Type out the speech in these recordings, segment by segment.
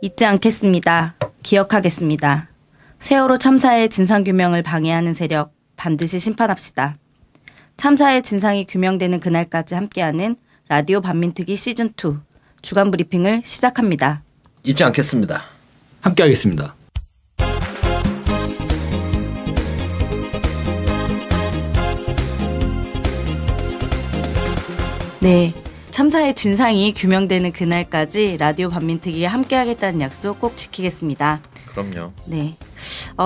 잊지 않겠습니다. 기억하겠습니다. 세월호 참사의 진상규명을 방해하는 세력 반드시 심판합시다. 참사의 진상이 규명되는 그날까지 함께하는 라디오 반민특위 시즌2 주간 브리핑을 시작합니다. 잊지 않겠습니다. 함께하겠습니다. 네, 참사의 진상이 규명되는 그날까지 라디오 반민특위에 함께하겠다는 약속 꼭 지키겠습니다. 그럼요. 네,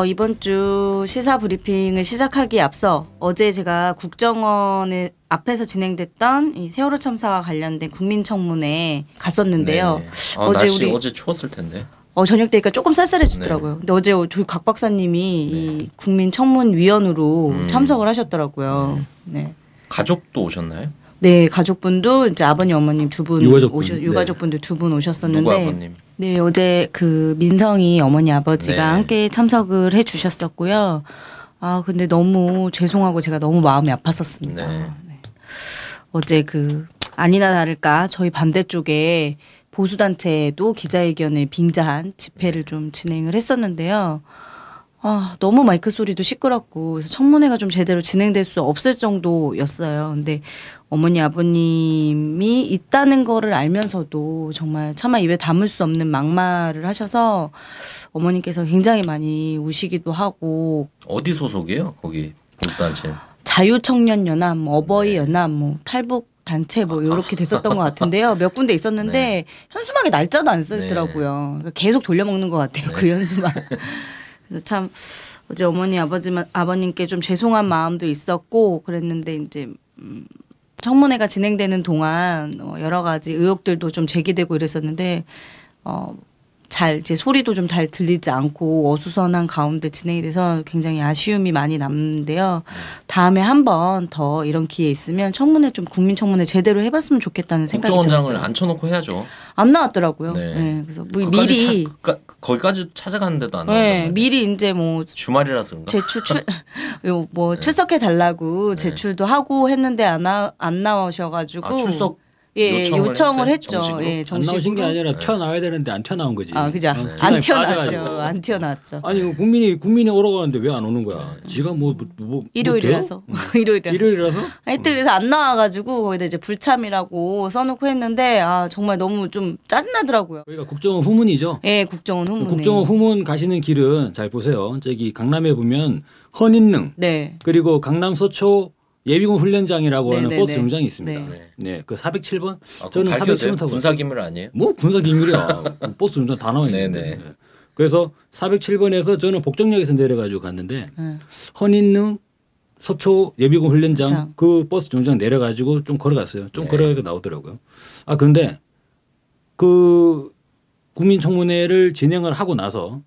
이번 주 시사 브리핑을 시작하기에 앞서 어제 제가 국정원의 앞에서 진행됐던 이 세월호 참사와 관련된 국민청문회에 갔었는데요. 날씨 어제 추웠을 텐데. 저녁 때니까 조금 쌀쌀해지더라고요. 네. 근데 어제 저희 각 박사님이 이 국민청문위원으로 참석을 하셨더라고요. 네. 가족도 오셨나요? 네, 가족분도 이제 아버님, 어머님 두 분 유가족분들 두 분 오셨었는데. 누구 아버님? 네, 어제 그 민성이 어머니 아버지가 네. 함께 참석을 해주셨었고요. 아, 근데 너무 죄송하고 제가 너무 마음이 아팠었습니다. 네. 네. 어제 그 아니나 다를까 저희 반대쪽에 보수단체도 기자회견을 빙자한 집회를 좀 진행을 했었는데요. 아, 너무 마이크 소리도 시끄럽고 그래서 청문회가 좀 제대로 진행될 수 없을 정도였어요. 근데 어머니 아버님이 있다는 거를 알면서도 정말 차마 입에 담을 수 없는 막말을 하셔서 어머님께서 굉장히 많이 우시기도 하고. 어디 소속이에요? 거기 보수단체? 자유청년연합, 어버이연합, 탈북 단체 이렇게 됐었던 것 같은데요. 몇 군데 있었는데 네. 현수막에 날짜도 안 써 있더라고요. 네. 계속 돌려먹는 것 같아요. 네. 그 현수막. 그래서 참 어제 어머니 아버님께 좀 죄송한 마음도 있었고 그랬는데 이제 청문회가 진행되는 동안 여러 가지 의혹들도 좀 제기되고 이랬었는데 잘 이제 소리도 좀 잘 들리지 않고 어수선한 가운데 진행이 돼서 굉장히 아쉬움이 많이 남는데요. 다음에 한 번 더 이런 기회 있으면 청문회 좀 국민청문회 제대로 해봤으면 좋겠다는 생각이 들었어요. 국정원장을 앉혀놓고 해야죠. 안 나왔더라고요. 네. 네. 그래서 미리 거기까지 찾아갔는데도 안 나왔단 말이에요. 미리 이제 주말이라서 그런가? 네. 출석해 달라고 제출도 하고 했는데 안 나오셔가지고 출석 요청을 했죠. 정식으로? 예, 안 나오신 게 아니라 튀어나와야 되는데 안 튀어나온 거지. 아, 그죠. 안 튀어나왔죠. 안 튀어나왔죠. 아니 국민이 오라고 하는데 왜 안 오는 거야? 지가 일요일이라서. 일요일이라서? 하여튼 그래서 안 나와가지고 거기다 이제 불참이라고 써놓고 했는데 정말 너무 좀 짜증나더라고요. 그러니까 국정원 후문이죠. 예, 국정원 후문. 국정원 후문 가시는 길은 잘 보세요. 저기 강남에 보면 헌인릉. 네. 그리고 강남 서초 예비군 훈련장이라고 하는 네네네. 버스 정장이 있습니다. 네. 그 407번. 저는 407번 타고 군사기밀 아니에요? 뭐 군사기밀이야. 버스 정장 다 나와 있는데. 그래서 407번에서 저는 복정역에서 내려가지고 갔는데 헌인릉 서초 예비군 훈련장 그 버스 정장 내려가지고 좀 걸어갔어요. 좀 걸어가니까 나오더라고요. 근데 그 국민청문회를 진행을 하고 나서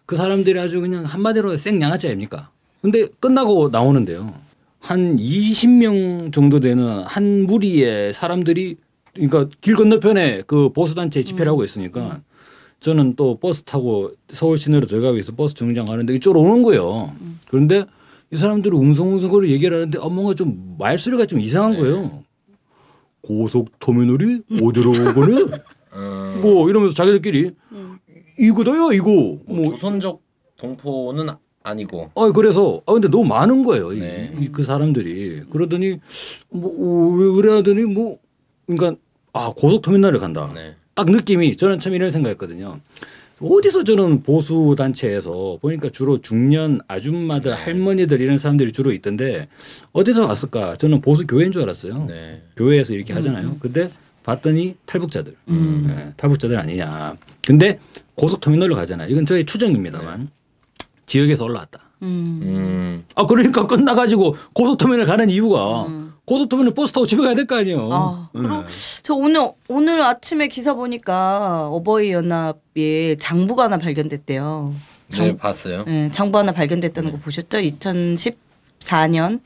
그 사람들이 아주 그냥 한마디로 생양아치 아닙니까? 근데 끝나고 나오는데요. 한 20명 정도 되는 한 무리의 사람들이 그러니까 길 건너편에 그 보수단체 집회를 하고 있으니까 저는 또 버스 타고 서울 시내로 들어가고 있어 버스 정류장 가는데 이쪽으로 오는 거예요. 그런데 이 사람들이 웅성웅성거리고 얘기를 하는데 뭔가 좀 말소리가 좀 이상한 거예요. 고속터미널이 어디로 오거는 뭐 이러면서 자기들끼리 이거다요 이거. 조선족 동포는 아니고. 그래서 근데 너무 많은 거예요. 그 사람들이. 그러더니 왜 그래 하더니 그러니까 고속터미널을 간다. 네. 딱 느낌이 저는 참 이런 생각했거든요. 어디서 저는 보수 단체에서 보니까 주로 중년 아줌마들 할머니들 이런 사람들이 주로 있던데 어디서 왔을까? 저는 보수 교회인 줄 알았어요. 네. 교회에서 이렇게 하잖아요. 근데 봤더니 탈북자들. 탈북자들 아니냐. 근데 고속터미널로 가잖아요. 이건 저의 추정입니다만. 지역에서 올라왔다. 그러니까 끝나가지고 고속터미널 가는 이유가 고속터미널 버스 타고 집에 가야 될 거 아니에요. 그리고 저 오늘 아침에 기사 보니까 어버이연합에 장부가 하나 발견됐대요. 네, 봤어요. 네, 장부 하나 발견됐다는 거 보셨죠? 2014년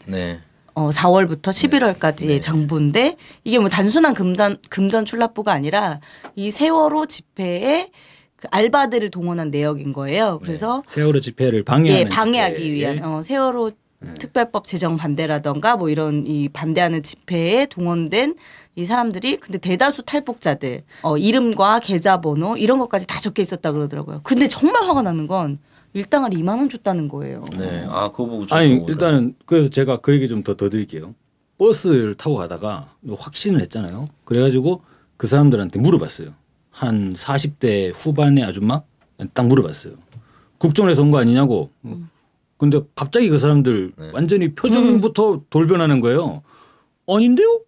4월부터 11월까지의 장부인데 이게 뭐 단순한 금전 출납부가 아니라 이 세월호 집회에 그 알바들을 동원한 내역인 거예요. 그래서 세월호 집회를 방해하기 위한 세월호 특별법 제정 반대라던가 뭐 이런 이 반대하는 집회에 동원된 이 사람들이 근데 대다수 탈북자들 이름과 계좌번호 이런 것까지 다 적혀 있었다 그러더라고요. 근데 정말 화가 나는 건 일당을 2만 원 줬다는 거예요. 네, 아 그거 보고 아니 일단은 그래서 제가 그 얘기 좀 더 드릴게요. 버스를 타고 가다가 확신을 했잖아요. 그래가지고 그 사람들한테 물어봤어요. 한 40대 후반의 아줌마 딱 물어봤어요. 국정원에서 온 거 아니냐고. 근데 갑자기 그 사람들 완전히 표정부터 돌변하는 거예요. 아닌데요?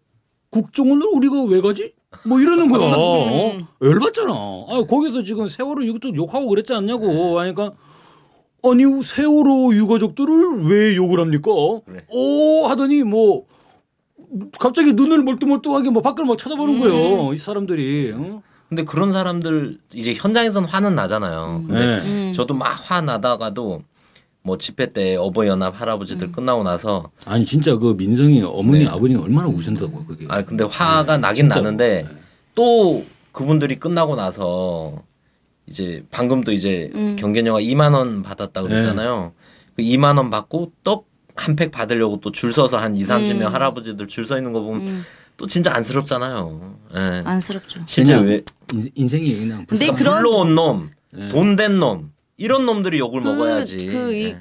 국정원을 우리가 왜 가지? 뭐 이러는 거야. 열받잖아. 거기서 지금 세월호 유가족 욕하고 그랬지 않냐고. 하니까 아니 세월호 유가족들을 왜 욕을 합니까? 하더니 뭐 갑자기 눈을 멀뚱멀뚱하게 뭐 밖을 막 쳐다보는 거예요. 이 사람들이. 근데 그런 사람들 이제 현장에서는 화는 나잖아요. 근데 저도 막 화 나다가도 뭐 집회 때 어버이연합 할아버지들 끝나고 나서 아니 진짜 그 민성이 어머니 아버님 얼마나 우신다고 그게. 아 근데 화가 나긴 진짜로. 나는데 또 그분들이 끝나고 나서 이제 방금도 이제 경계녀가 2만 원 받았다 그랬잖아요. 그 2만 원 받고 떡 한 팩 받으려고 또 줄 서서 한 2~30명 할아버지들 줄 서 있는 거 보면 또 진짜 안쓰럽잖아요. 안쓰럽죠. 실제 왜 인생이 그냥 근데 불러온 놈, 돈 된 놈 이런 놈들이 욕을 먹어야지.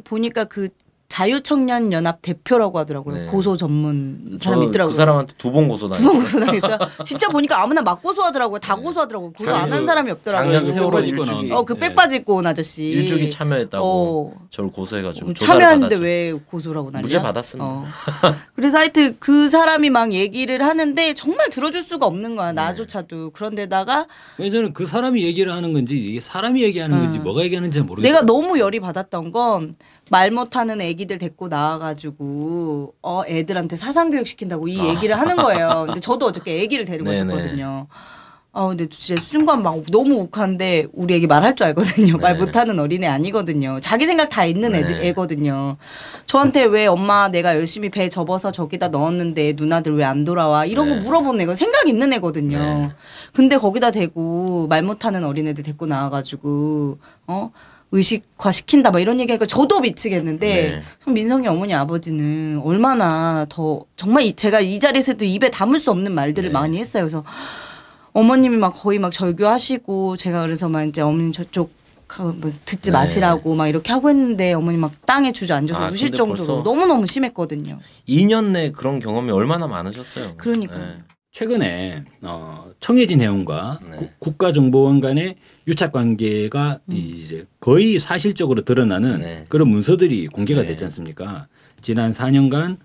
보니까 그 자유청년연합 대표라고 하더라고요. 고소 전문 사람 있더라고요. 그 사람한테 2번 고소당했어요. 2번 고소당했어요. 진짜 보니까 아무나 막 고소하더라고요. 다 고소하더라고요. 고소 안 한 사람이 없더라고요. 작년 세월호 일주기. 그 빽바지 입고 온 아저씨. 일주기 참여했다고 저를 고소해가지고 참여했는데 왜 고소라고 난리야? 무죄 받았습니다. 그래서 하여튼 그 사람이 막 얘기를 하는데 정말 들어줄 수가 없는 거야. 나조차도. 그런데다가 저는 그 사람이 얘기를 하는 건지 이게 사람이 얘기하는 건지 뭐가 얘기하는지 모르겠어요. 내가 너무 열이 받았던 건 말 못하는 애기들 데리고 나와가지고 애들한테 사상교육 시킨다고 이 얘기를 하는 거예요. 근데 저도 어저께 애기를 데리고 있었거든요. 근데 진짜 순간 막 너무 욱한데 우리 애기 말할 줄 알거든요. 말 못하는 어린애 아니거든요. 자기 생각 다 있는 애거든요. 저한테 왜 엄마 내가 열심히 배 접어서 저기다 넣었는데 누나들 왜 안 돌아와 이런 거 물어보는 애가 생각 있는 애거든요. 근데 거기다 대고 말 못하는 어린애들 데리고 나와가지고 의식화 시킨다 막 이런 얘기하니까 저도 미치겠는데 민성이 어머니 아버지는 얼마나 더 정말 제가 이 자리에서도 입에 담을 수 없는 말들을 많이 했어요. 그래서 어머님이 막 거의 막 절규하시고 제가 그래서 막 이제 어머님 저쪽 듣지 마시라고 막 이렇게 하고 했는데 어머니 막 땅에 주저앉아서 우실 정도로 너무너무 심했거든요. 2년 내 그런 경험이 얼마나 많으셨어요. 그러니까요. 최근에 청해진 해운과 국가정보원 간의 유착 관계가 이제 거의 사실적으로 드러나는 그런 문서들이 공개가 됐지 않습니까? 지난 4년간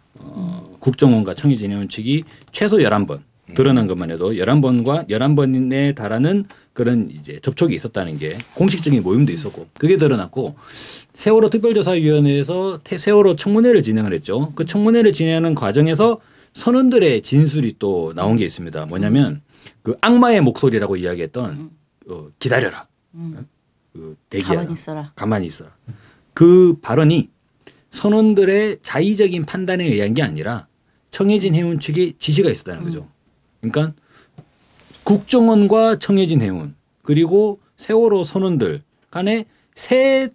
국정원과 청해진 해운 측이 최소 11번 드러난 것만 해도 11번과 11번에 달하는 그런 이제 접촉이 있었다는 게 공식적인 모임도 있었고 그게 드러났고 세월호 특별조사위원회에서 세월호 청문회를 진행을 했죠. 그 청문회를 진행하는 과정에서 선원들의 진술이 또 나온 게 있습니다. 뭐냐면 그 악마의 목소리라고 이야기했던 기다려라. 대기하라. 가만히 있어라. 가만히 있어라. 그 발언이 선원들의 자의적인 판단에 의한 게 아니라 청해진 해운 측의 지시가 있었다는 거죠. 그러니까 국정원과 청해진 해운 그리고 세월호 선원들 간에 셋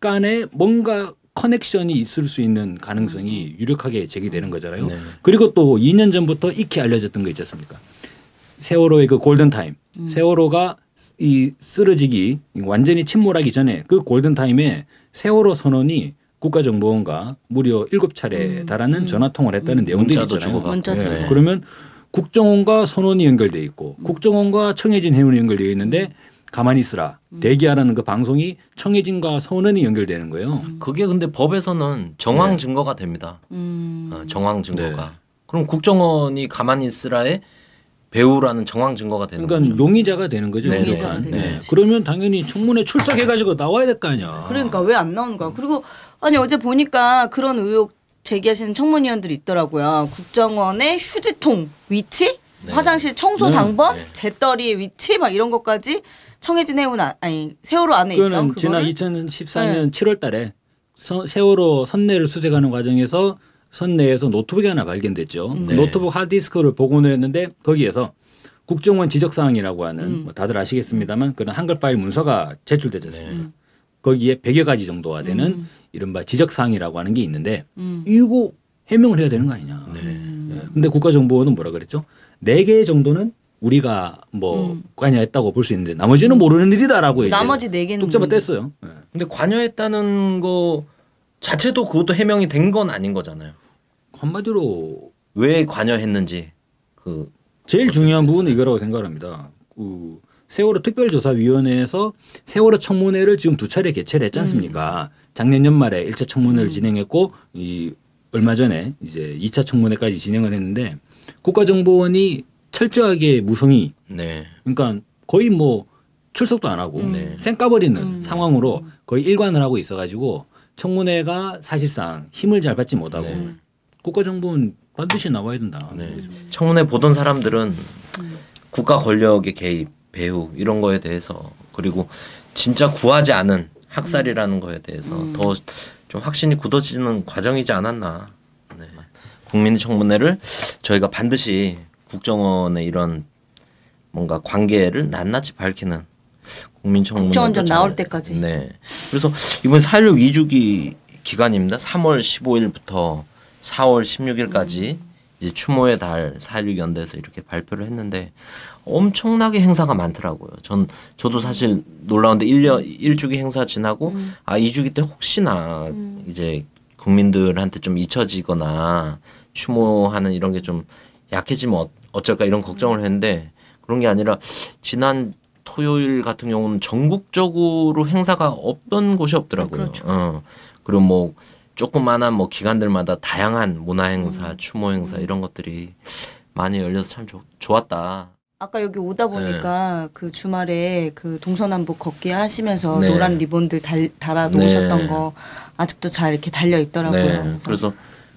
간에 뭔가 커넥션이 있을 수 있는 가능성이 유력하게 제기되는 거잖아요. 그리고 또 2년 전부터 익히 알려졌던 거 있지 않습니까? 세월호의 그 골든타임. 세월호가 이 쓰러지기 완전히 침몰하기 전에 그 골든타임에 세월호 선원이 국가정보원과 무려 7차례에 달하는 전화통화를 했다는 내용들이 있잖아요. 그러면 국정원과 선원이 연결돼 있고 국정원과 청해진 해운이 연결되어 있는데 가만히 있으라. 대기하라는 그 방송이 청해진과 선원이 연결되는 거예요. 그게 근데 법에서는 정황 증거가 됩니다. 정황 증거가. 그럼 국정원이 가만히 있으라에 배우라는 정황 증거가 되는 그러니까 거죠. 용의자가 되는 거죠. 그러면 당연히 청문회 출석해가지고 나와야 될 거 아니야. 그러니까 왜 안 나오는 거야. 그리고 아니 어제 보니까 그런 의혹 제기하시는 청문위원들이 있더라고요. 국정원의 휴지통 위치, 화장실 청소 당번, 재떨이의 위치 막 이런 것까지 청해진 해운 세월호 안에 있던 그거는 지난 2014년 7월 달에 세월호 선내를 수색하는 과정에서 선내에서 노트북이 하나 발견됐죠. 그 노트북 하드디스크를 복원을 했는데 거기에서 국정원 지적사항이라고 하는 뭐 다들 아시겠습니다만 그런 한글 파일 문서가 제출되지 않습니까? 거기에 100여 가지 정도가 되는 이른바 지적사항이라고 하는 게 있는데 이거 해명을 해야 되는 거 아니냐. 예. 근데 국가정보원은 뭐라 그랬죠? 4개 정도는 우리가 뭐 관여했다고 볼 수 있는데 나머지는 모르는 일이다라고 이제 나머지 4개는 뚝 잡아 뗐어요. 예. 근데 관여했다는 거 자체도 그것도 해명이 된 건 아닌 거잖아요. 한마디로 왜 관여했는지 그 제일 중요한 부분은 이거라고 생각합니다. 그 세월호 특별조사위원회에서 세월호 청문회를 지금 2차례 개최를 했지 않습니까? 작년 연말에 1차 청문회를 진행했고 이 얼마 전에 이제 2차 청문회까지 진행을 했는데 국가정보원이 철저하게 무성의 네. 그러니까 거의 뭐 출석도 안 하고 쌩 까버리는 상황으로 거의 일관을 하고 있어가지고 청문회가 사실상 힘을 잘 받지 못하고 국가정보원 반드시 나와야 된다. 네. 청문회 보던 사람들은 국가 권력의 개입, 배후 이런 거에 대해서 그리고 진짜 구하지 않은 학살이라는 거에 대해서 더 좀 확신이 굳어지는 과정이지 않았나. 네. 국민청문회를 저희가 반드시 국정원의 이런 뭔가 관계를 낱낱이 밝히는 국민청문회 국정원전 나올 때까지. 네. 그래서 이번 4.16 2주기 기간입니다. 3월 15일부터 4월 16일까지 이제 추모의 달 4.16 연대에서 이렇게 발표를 했는데 엄청나게 행사가 많더라고요. 저도 사실 놀라운데 1주기 행사 지나고 2주기 때 혹시나 이제 국민들한테 좀 잊혀지거나 추모하는 이런 게 좀 약해지면 어쩔까 이런 걱정을 했는데 그런 게 아니라 지난 토요일 같은 경우는 전국적으로 행사가 없던 곳이 없더라고요. 그렇죠. 그리고 뭐 조그마한 뭐 기관들마다 다양한 문화 행사, 추모 행사 이런 것들이 많이 열려서 참 좋았다. 아까 여기 오다 보니까 그 주말에 그 동서남북 걷기 하시면서 네. 노란 리본들 달아 놓으셨던 네. 거 아직도 잘 이렇게 달려 있더라고요. 네. 그래서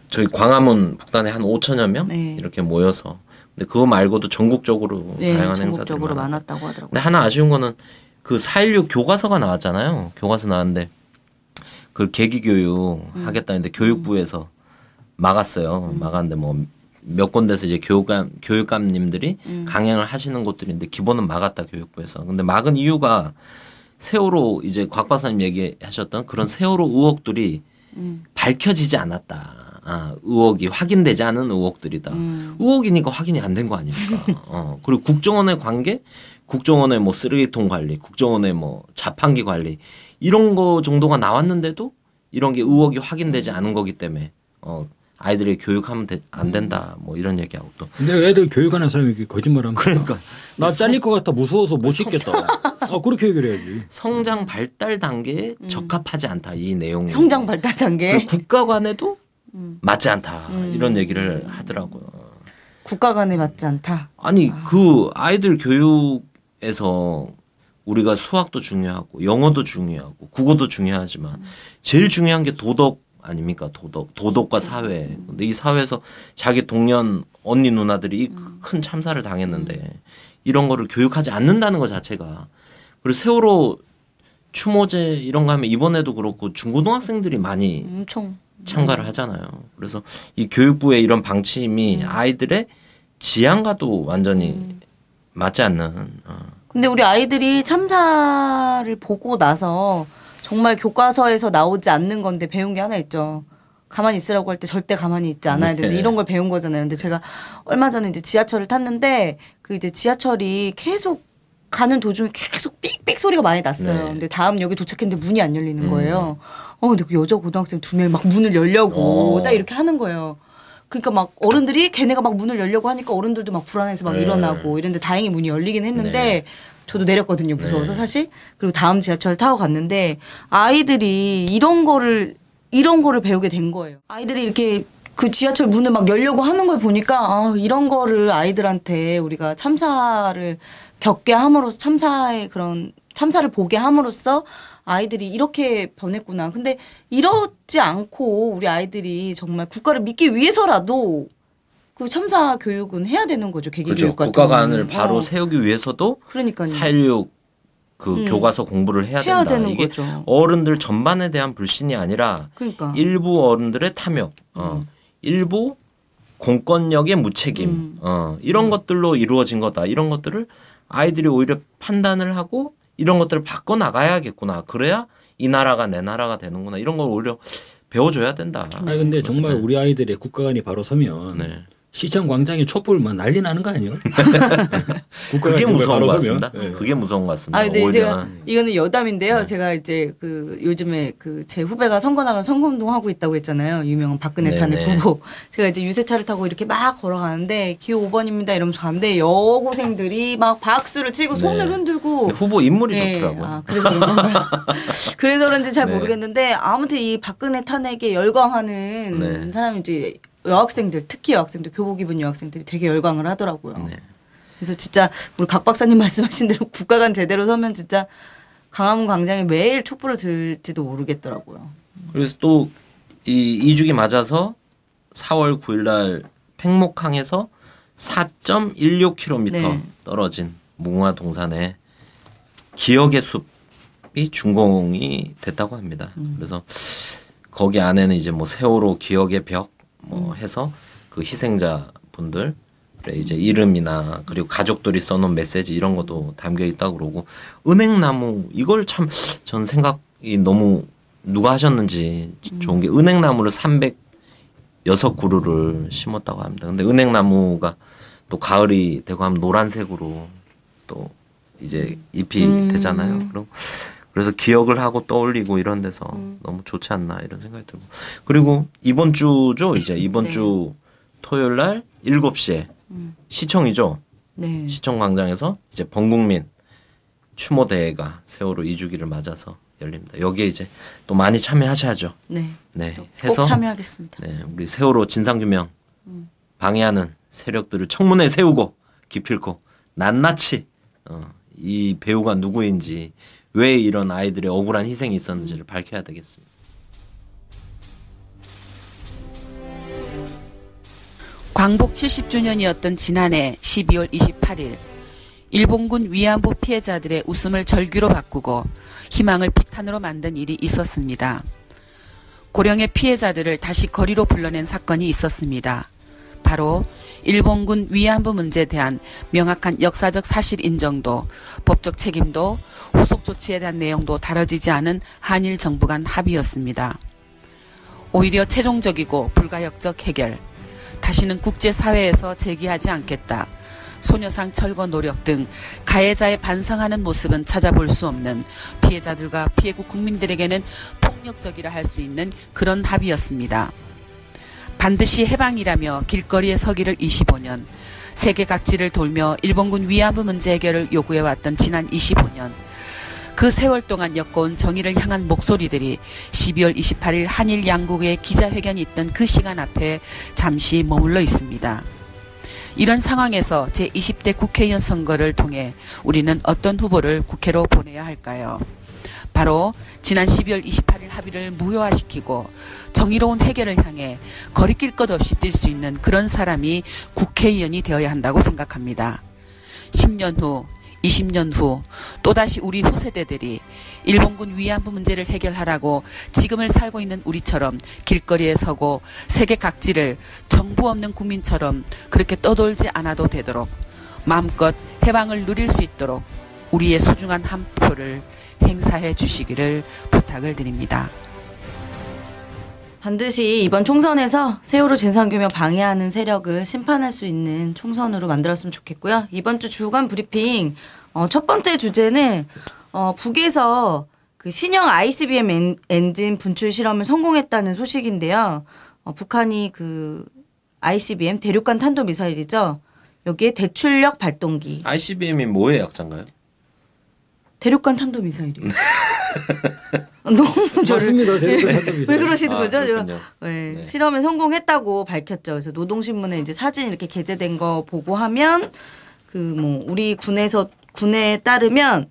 저희 광화문 북단에 한 5천여 명 네. 이렇게 모여서 근데 그거 말고도 전국적으로 네, 다양한 전국적으로 행사들이 많았다고 하더라고요. 근데 하나 아쉬운 거는 그 4.16 교과서가 나왔잖아요. 교과서 나왔는데 그걸 계기교육 하겠다는데 교육부에서 막았어요. 막았는데 뭐 몇 군데서 이제 교육감님들이 강행을 하시는 곳들인데 기본은 막았다 교육부에서. 근데 막은 이유가 세월호 이제 곽 박사님 얘기하셨던 그런 세월호 의혹들이 밝혀지지 않았다. 의혹이 확인되지 않은 의혹들이다. 의혹이니까 확인이 안 된 거 아닙니까? 그리고 국정원의 관계, 국정원의 뭐 쓰레기통 관리, 국정원의 뭐 자판기 관리 이런 거 정도가 나왔는데도 이런 게 의혹이 확인되지 않은 거기 때문에 아이들이 교육하면 안 된다 뭐 이런 얘기하고 또. 근데 애들 교육하는 사람이 이렇게 거짓말하면 그러니까 나 잘릴 것 같아 무서워서 못 씻겠다. 그렇게 얘기를 해야지. 성장 발달 단계에 적합하지 않다 이 내용이. 성장 발달 단계. 국가 간에도 맞지 않다 이런 얘기를 하더라고요. 국가 간에 맞지 않다. 아니 그 아이들 교육에서 우리가 수학도 중요하고 영어도 중요하고 국어도 중요하지만 제일 중요한 게 도덕 아닙니까? 도덕과 사회. 근데 이 사회에서 자기 동년 언니 누나들이 큰 참사를 당했는데 이런 거를 교육하지 않는다는 것 자체가 그리고 세월호 추모제 이런 거 하면 이번에도 그렇고 중고등학생들이 많이 엄청 참가를 하잖아요. 그래서 이 교육부의 이런 방침이 아이들의 지향과도 완전히 맞지 않는. 근데 우리 아이들이 참사를 보고 나서 정말 교과서에서 나오지 않는 건데 배운 게 하나 있죠. 가만히 있으라고 할 때 절대 가만히 있지 않아야 되는데 이런 걸 배운 거잖아요. 근데 제가 얼마 전에 이제 지하철을 탔는데 그 이제 지하철이 계속 가는 도중에 계속 삑삑 소리가 많이 났어요. 네. 근데 다음 역에 도착했는데 문이 안 열리는 거예요. 근데 그 여자 고등학생 2명이 막 문을 열려고 딱 이렇게 하는 거예요. 그러니까 막 어른들이 걔네가 막 문을 열려고 하니까 어른들도 막 불안해서 막 일어나고 이랬는데 다행히 문이 열리긴 했는데 저도 내렸거든요. 무서워서 사실. 그리고 다음 지하철 타고 갔는데 아이들이 이런 거를 배우게 된 거예요. 아이들이 이렇게 그 지하철 문을 막 열려고 하는 걸 보니까 이런 거를 아이들한테 우리가 참사를 겪게 함으로써 참사를 보게 함으로써 아이들이 이렇게 변했구나. 근데 이러지 않고 우리 아이들이 정말 국가를 믿기 위해서라도 그 참사 교육은 해야 되는 거죠. 계기 그렇죠. 교육 같은 국가관을 바로 세우기 위해서도 그러니까요. 4.16 그 교과서 공부를 해야 된다. 되는 이게 거죠. 어른들 전반에 대한 불신이 아니라 그러니까. 일부 어른들의 탐욕, 일부 공권력의 무책임 이런 것들로 이루어진 거다. 이런 것들을 아이들이 오히려 판단을 하고 이런 것들을 바꿔나가야겠구나. 그래야 이 나라가 내 나라가 되는구나 이런 걸 오히려 배워줘야 된다. 아니 근데 정말 우리 아이들의 국가관이 바로 서면 네. 시청 광장에 촛불만 난리 나는 거 아니에요? 그게 무서운 것 같습니다. 네. 그게 무서운 것 같습니다. 아, 근데 오히려. 제가 이거는 여담인데요. 제가 이제 그 요즘에 그 제 후배가 선거 나간 선거운동 하고 있다고 했잖아요. 유명한 박근혜 탄핵 후보. 제가 이제 유세차를 타고 이렇게 막 걸어가는데 기호 5번입니다 이러면서 가는데 여고생들이 막 박수를 치고 손을 흔들고 후보 인물이 좋더라고요. 아, 그래서 그런 건가요? 그래서 그런지 잘 모르겠는데 아무튼 이 박근혜 탄핵에 열광하는 사람이 이제 여학생들 특히 여학생들 교복 입은 여학생들이 되게 열광을 하더라고요. 그래서 진짜 우리 각 박사님 말씀하신 대로 국가관 제대로 서면 진짜 광화문 광장에 매일 촛불을 들지도 모르겠더라고요. 그래서 또 이 2주기 맞아서 4월 9일 날 팽목항에서 4.16km 떨어진 무궁화 동산에 기억의 숲이 준공이 됐다고 합니다. 그래서 거기 안에는 이제 뭐 세월호 기억의 벽 뭐 해서 그 희생자 분들 이제 이름이나 그리고 가족들이 써놓은 메시지 이런 것도 담겨 있다고 그러고 은행나무 이걸 참 전 생각이 너무 누가 하셨는지 좋은 게 은행나무를 306그루를 심었다고 합니다. 근데 은행나무가 또 가을이 되고 하면 노란색으로 또 이제 잎이 되잖아요. 그럼 그래서 기억을 하고 떠올리고 이런 데서 너무 좋지 않나 이런 생각이 들고 그리고 이번 주죠. 이제 이번 주 토요일 날 7시에 시청이죠. 시청 광장에서 이제 범국민 추모 대회가 세월호 2주기를 맞아서 열립니다. 여기에 이제 또 많이 참여하셔야죠. 네. 꼭 참여하겠습니다. 네, 우리 세월호 진상규명 방해하는 세력들을 청문회에 세우고 기필코 낱낱이 이 배우가 누구인지 왜 이런 아이들의 억울한 희생이 있었는지를 밝혀야 되겠습니다. 광복 70주년이었던 지난해 12월 28일 일본군 위안부 피해자들의 웃음을 절규로 바꾸고 희망을 비탄으로 만든 일이 있었습니다. 고령의 피해자들을 다시 거리로 불러낸 사건이 있었습니다. 바로 일본군 위안부 문제에 대한 명확한 역사적 사실 인정도 법적 책임도 후속 조치에 대한 내용도 다뤄지지 않은 한일 정부 간 합의였습니다. 오히려 최종적이고 불가역적 해결, 다시는 국제사회에서 제기하지 않겠다. 소녀상 철거 노력 등 가해자의 반성하는 모습은 찾아볼 수 없는 피해자들과 피해국 국민들에게는 폭력적이라 할 수 있는 그런 합의였습니다. 반드시 해방이라며 길거리에 서기를 25년, 세계 각지를 돌며 일본군 위안부 문제 해결을 요구해왔던 지난 25년, 그 세월 동안 엮어온 정의를 향한 목소리들이 12월 28일 한일 양국의 기자회견이 있던 그 시간 앞에 잠시 머물러 있습니다. 이런 상황에서 제20대 국회의원 선거를 통해 우리는 어떤 후보를 국회로 보내야 할까요? 바로 지난 12월 28일 합의를 무효화시키고 정의로운 해결을 향해 거리낄 것 없이 뛸 수 있는 그런 사람이 국회의원이 되어야 한다고 생각합니다. 10년 후, 20년 후 또다시 우리 후세대들이 일본군 위안부 문제를 해결하라고 지금을 살고 있는 우리처럼 길거리에 서고 세계 각지를 정부 없는 국민처럼 그렇게 떠돌지 않아도 되도록 마음껏 해방을 누릴 수 있도록 우리의 소중한 한 표를 행사해 주시기를 부탁을 드립니다. 반드시 이번 총선에서 세월호 진상규명 방해하는 세력을 심판할 수 있는 총선으로 만들었으면 좋겠고요. 이번 주 주간 브리핑 첫 번째 주제는 북에서 그 신형 ICBM 엔진 분출 실험을 성공했다는 소식인데요. 북한이 그 ICBM 대륙간 탄도미사일이죠. 여기에 대출력 발동기. ICBM이 뭐의 약자인가요? 대륙간 탄도미사일이요. 너무 맞습니다. 대륙간 탄도미사일. 왜 그러시는 거죠? 네. 실험에 성공했다고 밝혔죠. 그래서 노동신문에 이제 사진 이렇게 게재된 거 보고 하면 그 뭐 우리 군에 따르면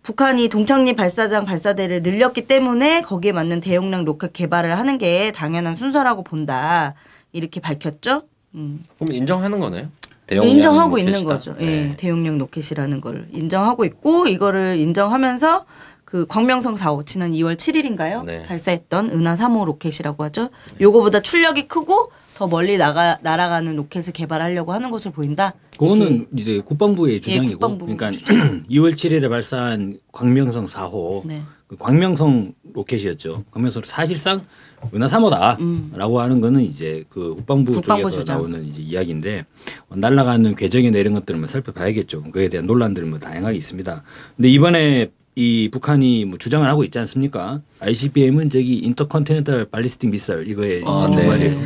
북한이 동창리 발사장 발사대를 늘렸기 때문에 거기에 맞는 대용량 로켓 개발을 하는 게 당연한 순서라고 본다. 이렇게 밝혔죠. 그럼 인정하는 거네요? 인정하고 로켓이다. 있는 거죠. 예, 대용량 로켓이라는 걸 인정하고 있고 이거를 인정하면서 그 광명성 4호 지난 2월 7일인가요? 네. 발사했던 은하 3호 로켓이라고 하죠. 요거보다 출력이 크고 더 멀리 날아가는 로켓을 개발하려고 하는 것으로 보인다. 그거는 이제 국방부의 주장이고, 국방부 그러니까 2월 7일에 발사한 광명성 4호, 네. 그 광명성 로켓이었죠. 광명성 사실상 은하 3호다라고 하는 거는 이제 그 국방부 쪽에서 주장. 나오는 이제 이야기인데 날아가는 궤적이나 이런 것들을 뭐 살펴봐야겠죠. 그에 대한 논란들은 뭐 다양하게 있습니다. 근데 이번에 이 북한이 뭐 주장을 하고 있지 않습니까? ICBM은 저기 인터컨티넨탈 발리스틱 미사일 이거에 정말이에요.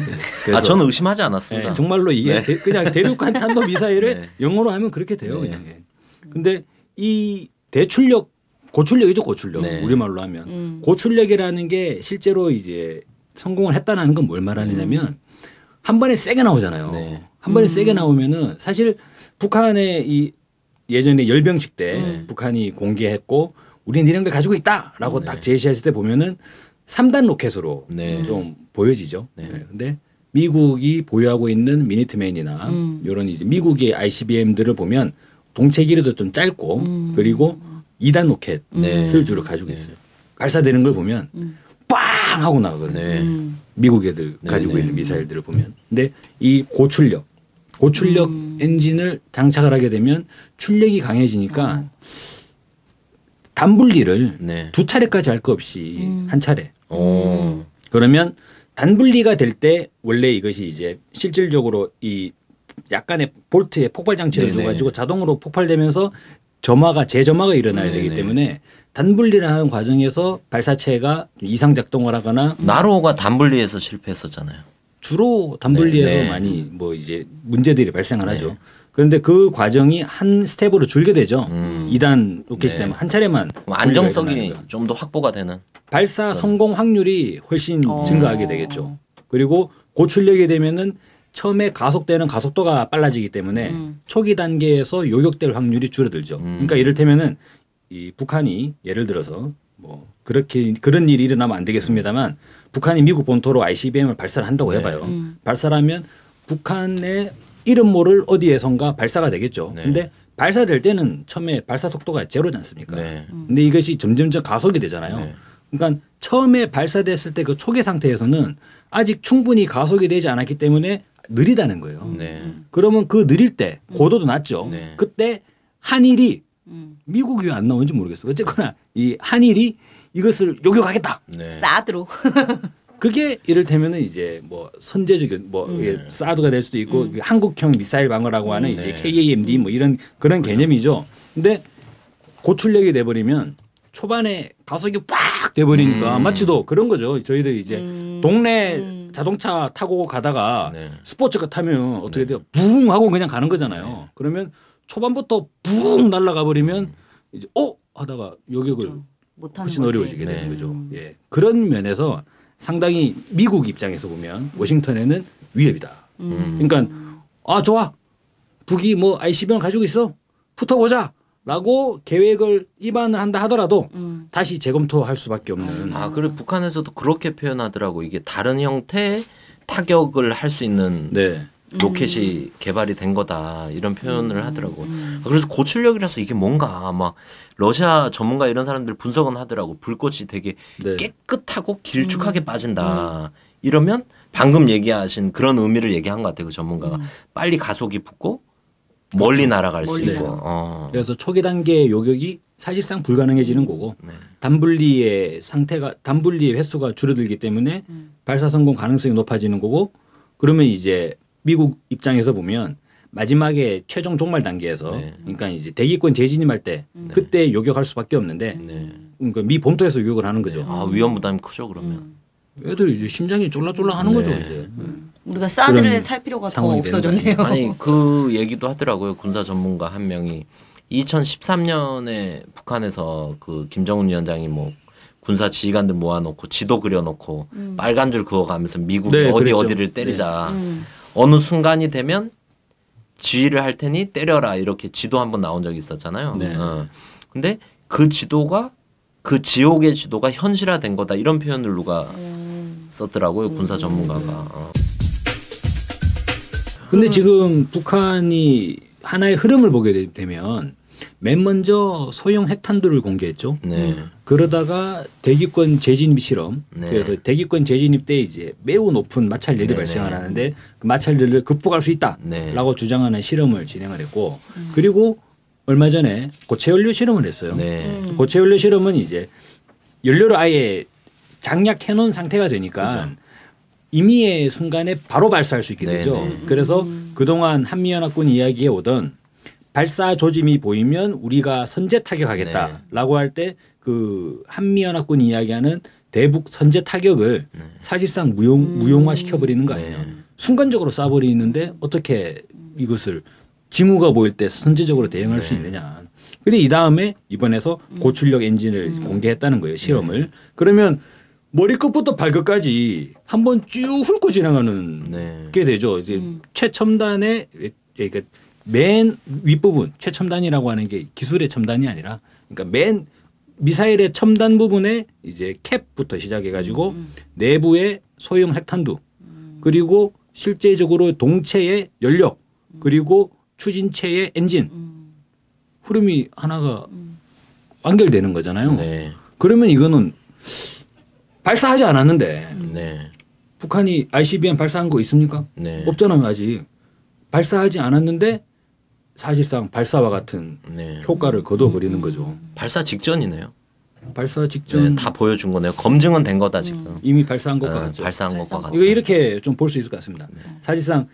아 저는 의심하지 않았습니다. 네, 정말로 이게 그냥 대륙간 탄도 미사일을 네. 영어로 하면 그렇게 돼요. 그냥. 근데 이 대출력 고출력이죠, 고출력. 네. 우리말로 하면 고출력이라는 게 실제로 이제 성공을 했다는 건 뭘 말하느냐면 한 번에 세게 나오잖아요. 네. 한 번에 세게 나오면은 사실 북한의 이 예전에 열병식 때 북한이 공개했고 우리는 이런 걸 가지고 있다라고 딱 제시했을 때 보면은 3단 로켓으로 좀 보여지죠. 근데 미국이 보유하고 있는 미니트맨이나 이런 이제 미국의 ICBM들을 보면 동체 길이도 좀 짧고 그리고 2단 로켓을 주로 가지고 있어요. 발사되는 걸 보면 빵 하고 나가거든요. 미국 애들 가지고 있는 미사일들을 보면. 근데 이 고출력 엔진을 장착을 하게 되면 출력이 강해지니까 단분리를 두 차례까지 할 거 없이 한 차례. 그러면 단분리가 될 때 원래 이것이 이제 실질적으로 이 약간의 볼트에 폭발 장치를 줘가지고 자동으로 폭발되면서 재점화가 일어나야 되기 때문에 단분리를 하는 과정에서 발사체가 이상 작동을 하거나 나로가 단분리에서 실패했었잖아요. 주로 단분리에서 많이 뭐 이제 문제들이 발생을 하죠. 그런데 그 과정이 한 스텝으로 줄게 되죠. 2단 로켓이 되면 한 차례만 안정성이 좀 더 확보가 되는 발사 성공 확률이 훨씬 증가하게 되겠죠. 그리고 고출력이 되면은 처음에 가속되는 가속도가 빨라지기 때문에 초기 단계에서 요격될 확률이 줄어들죠. 그러니까 이를테면은 이 북한이 예를 들어서 뭐 그런 일이 일어나면 안 되겠습니다만 북한이 미국 본토로 ICBM을 발사를 한다고 해봐요. 발사를 하면 북한의 이름 모를 어디에선가 발사가 되겠죠. 근데 발사될 때는 처음에 발사 속도가 제로지 않습니까? 근데 이것이 점점점 가속이 되잖아요. 그러니까 처음에 발사됐을 때 그 초기 상태에서는 아직 충분히 가속이 되지 않았기 때문에 느리다는 거예요. 그러면 그 느릴 때 고도도 낮죠. 그때 한일이 미국이 왜 안 나오는지 모르겠어. 어쨌거나 이 한일이 이것을 요격하겠다. 사드로. 그게 이를테면은 이제 뭐 선제적인 뭐 사드가 될 수도 있고 한국형 미사일 방어라고 하는 이제 KAMD 뭐 이런 그런 개념이죠. 근데 고출력이 돼버리면 초반에 가속이 팍 돼버리니까 마치도 그런 거죠. 저희들 이제 동네 자동차 타고 가다가 스포츠카 타면 어떻게 돼요? 붕 하고 그냥 가는 거잖아요. 그러면 초반부터 붕 날아가 버리면 이제 하다가 요격을 훨씬 어려워지게 되는 거죠. 예. 그런 면에서 상당히 미국 입장에서 보면 워싱턴에는 위협이다. 그러니까 좋아. 북이 뭐 ICBM 가지고 있어. 붙어보자. 라고 계획을 입안을 한다 하더라도 다시 재검토할 수밖에 없는. 그리고 북한에서도 그렇게 표현하더라고. 이게 다른 형태의 타격을 할 수 있는 로켓이 개발이 된 거다 이런 표현을 하더라고. 그래서 고출력이라서 이게 뭔가 막 러시아 전문가 이런 사람들 분석은 하더라고. 불꽃이 되게 깨끗하고 길쭉하게 빠진다. 이러면 방금 얘기하신 그런 의미를 얘기한 것 같아요. 그 전문가가. 빨리 가속이 붙고 멀리 날아갈 수 있고. 그래서 초기 단계의 요격이 사실상 불가능해지는 거고 단분리의 횟수가 줄어들기 때문에 발사 성공 가능성이 높아지는 거고 그러면 이제 미국 입장에서 보면 마지막에 최종 종말 단계에서 그러니까 이제 대기권 재진입할 때 그때 요격할 수밖에 없는데 그러니까 미 본토에서 요격을 하는 거죠. 위험 부담이 크죠 그러면. 애들 이제 심장이 쫄라쫄라 하는 거죠 이제. 우리가 사드를 살 필요가 더 없어졌네요. 아니 그 얘기도 하더라고요. 군사 전문가 한 명이 2013년에 북한에서 그 김정은 위원장이 뭐 군사 지휘관들 모아놓고 지도 그려놓고 빨간 줄 그어가면서 미국이 어디를 때리자. 어느 순간이 되면 지휘를 할 테니 때려라 이렇게 지도 한번 나온 적이 있었잖아요. 근데 그 지도가 그 지옥의 지도가 현실화된 거다 이런 표현을 누가 썼더라고요. 군사 전문가가. 근데 지금 북한이 하나의 흐름을 보게 되면 맨 먼저 소형 핵탄두를 공개했죠. 그러다가 대기권 재진입 실험. 네. 그래서 대기권 재진입 때 이제 매우 높은 마찰열이 발생을 하는데 그 마찰열을 극복할 수 있다라고 주장하는 실험을 진행을 했고 그리고 얼마 전에 고체 연료 실험을 했어요. 고체 연료 실험은 이제 연료를 아예 장약해 놓은 상태가 되니까 그렇죠. 임의의 순간에 바로 발사할 수 있게 되죠. 그래서 그동안 한미연합군 이야기에 오던 발사 조짐이 보이면 우리가 선제 타격하겠다라고 할 때 그 한미연합군 이야기하는 대북 선제 타격을 사실상 무용화 시켜버리는 거 아니에요. 순간적으로 쏴버리는데 어떻게 이것을 징후가 보일 때 선제적으로 대응할 수 있느냐. 근데 이 다음에 이번에서 고출력 엔진을 공개했다는 거예요. 실험을. 그러면 머리끝부터 발끝까지 한번 쭉 훑고 지나가는 게 되죠. 이제 최첨단의 그러니까 맨 윗부분 최첨단이라고 하는 게 기술의 첨단이 아니라 그러니까 맨 미사일의 첨단 부분에 이제 캡부터 시작해 가지고 내부의 소형 핵탄두 그리고 실제적으로 동체의 연료 그리고 추진체의 엔진 흐름이 하나가 완결되는 거잖아요. 그러면 이거는 발사하지 않았는데 북한이 ICBM 발사한 거 있습니까? 없잖아요. 아직. 발사하지 않았는데 사실상 발사와 같은 효과를 거둬버리는 거죠. 발사 직전이네요. 발사 직전 다 보여준 거네요. 검증은 된 거다 지금. 이미 발사한 것과 같죠. 발사한 것과 같죠. 이거 이렇게 좀 볼 수 있을 것 같습니다. 사실상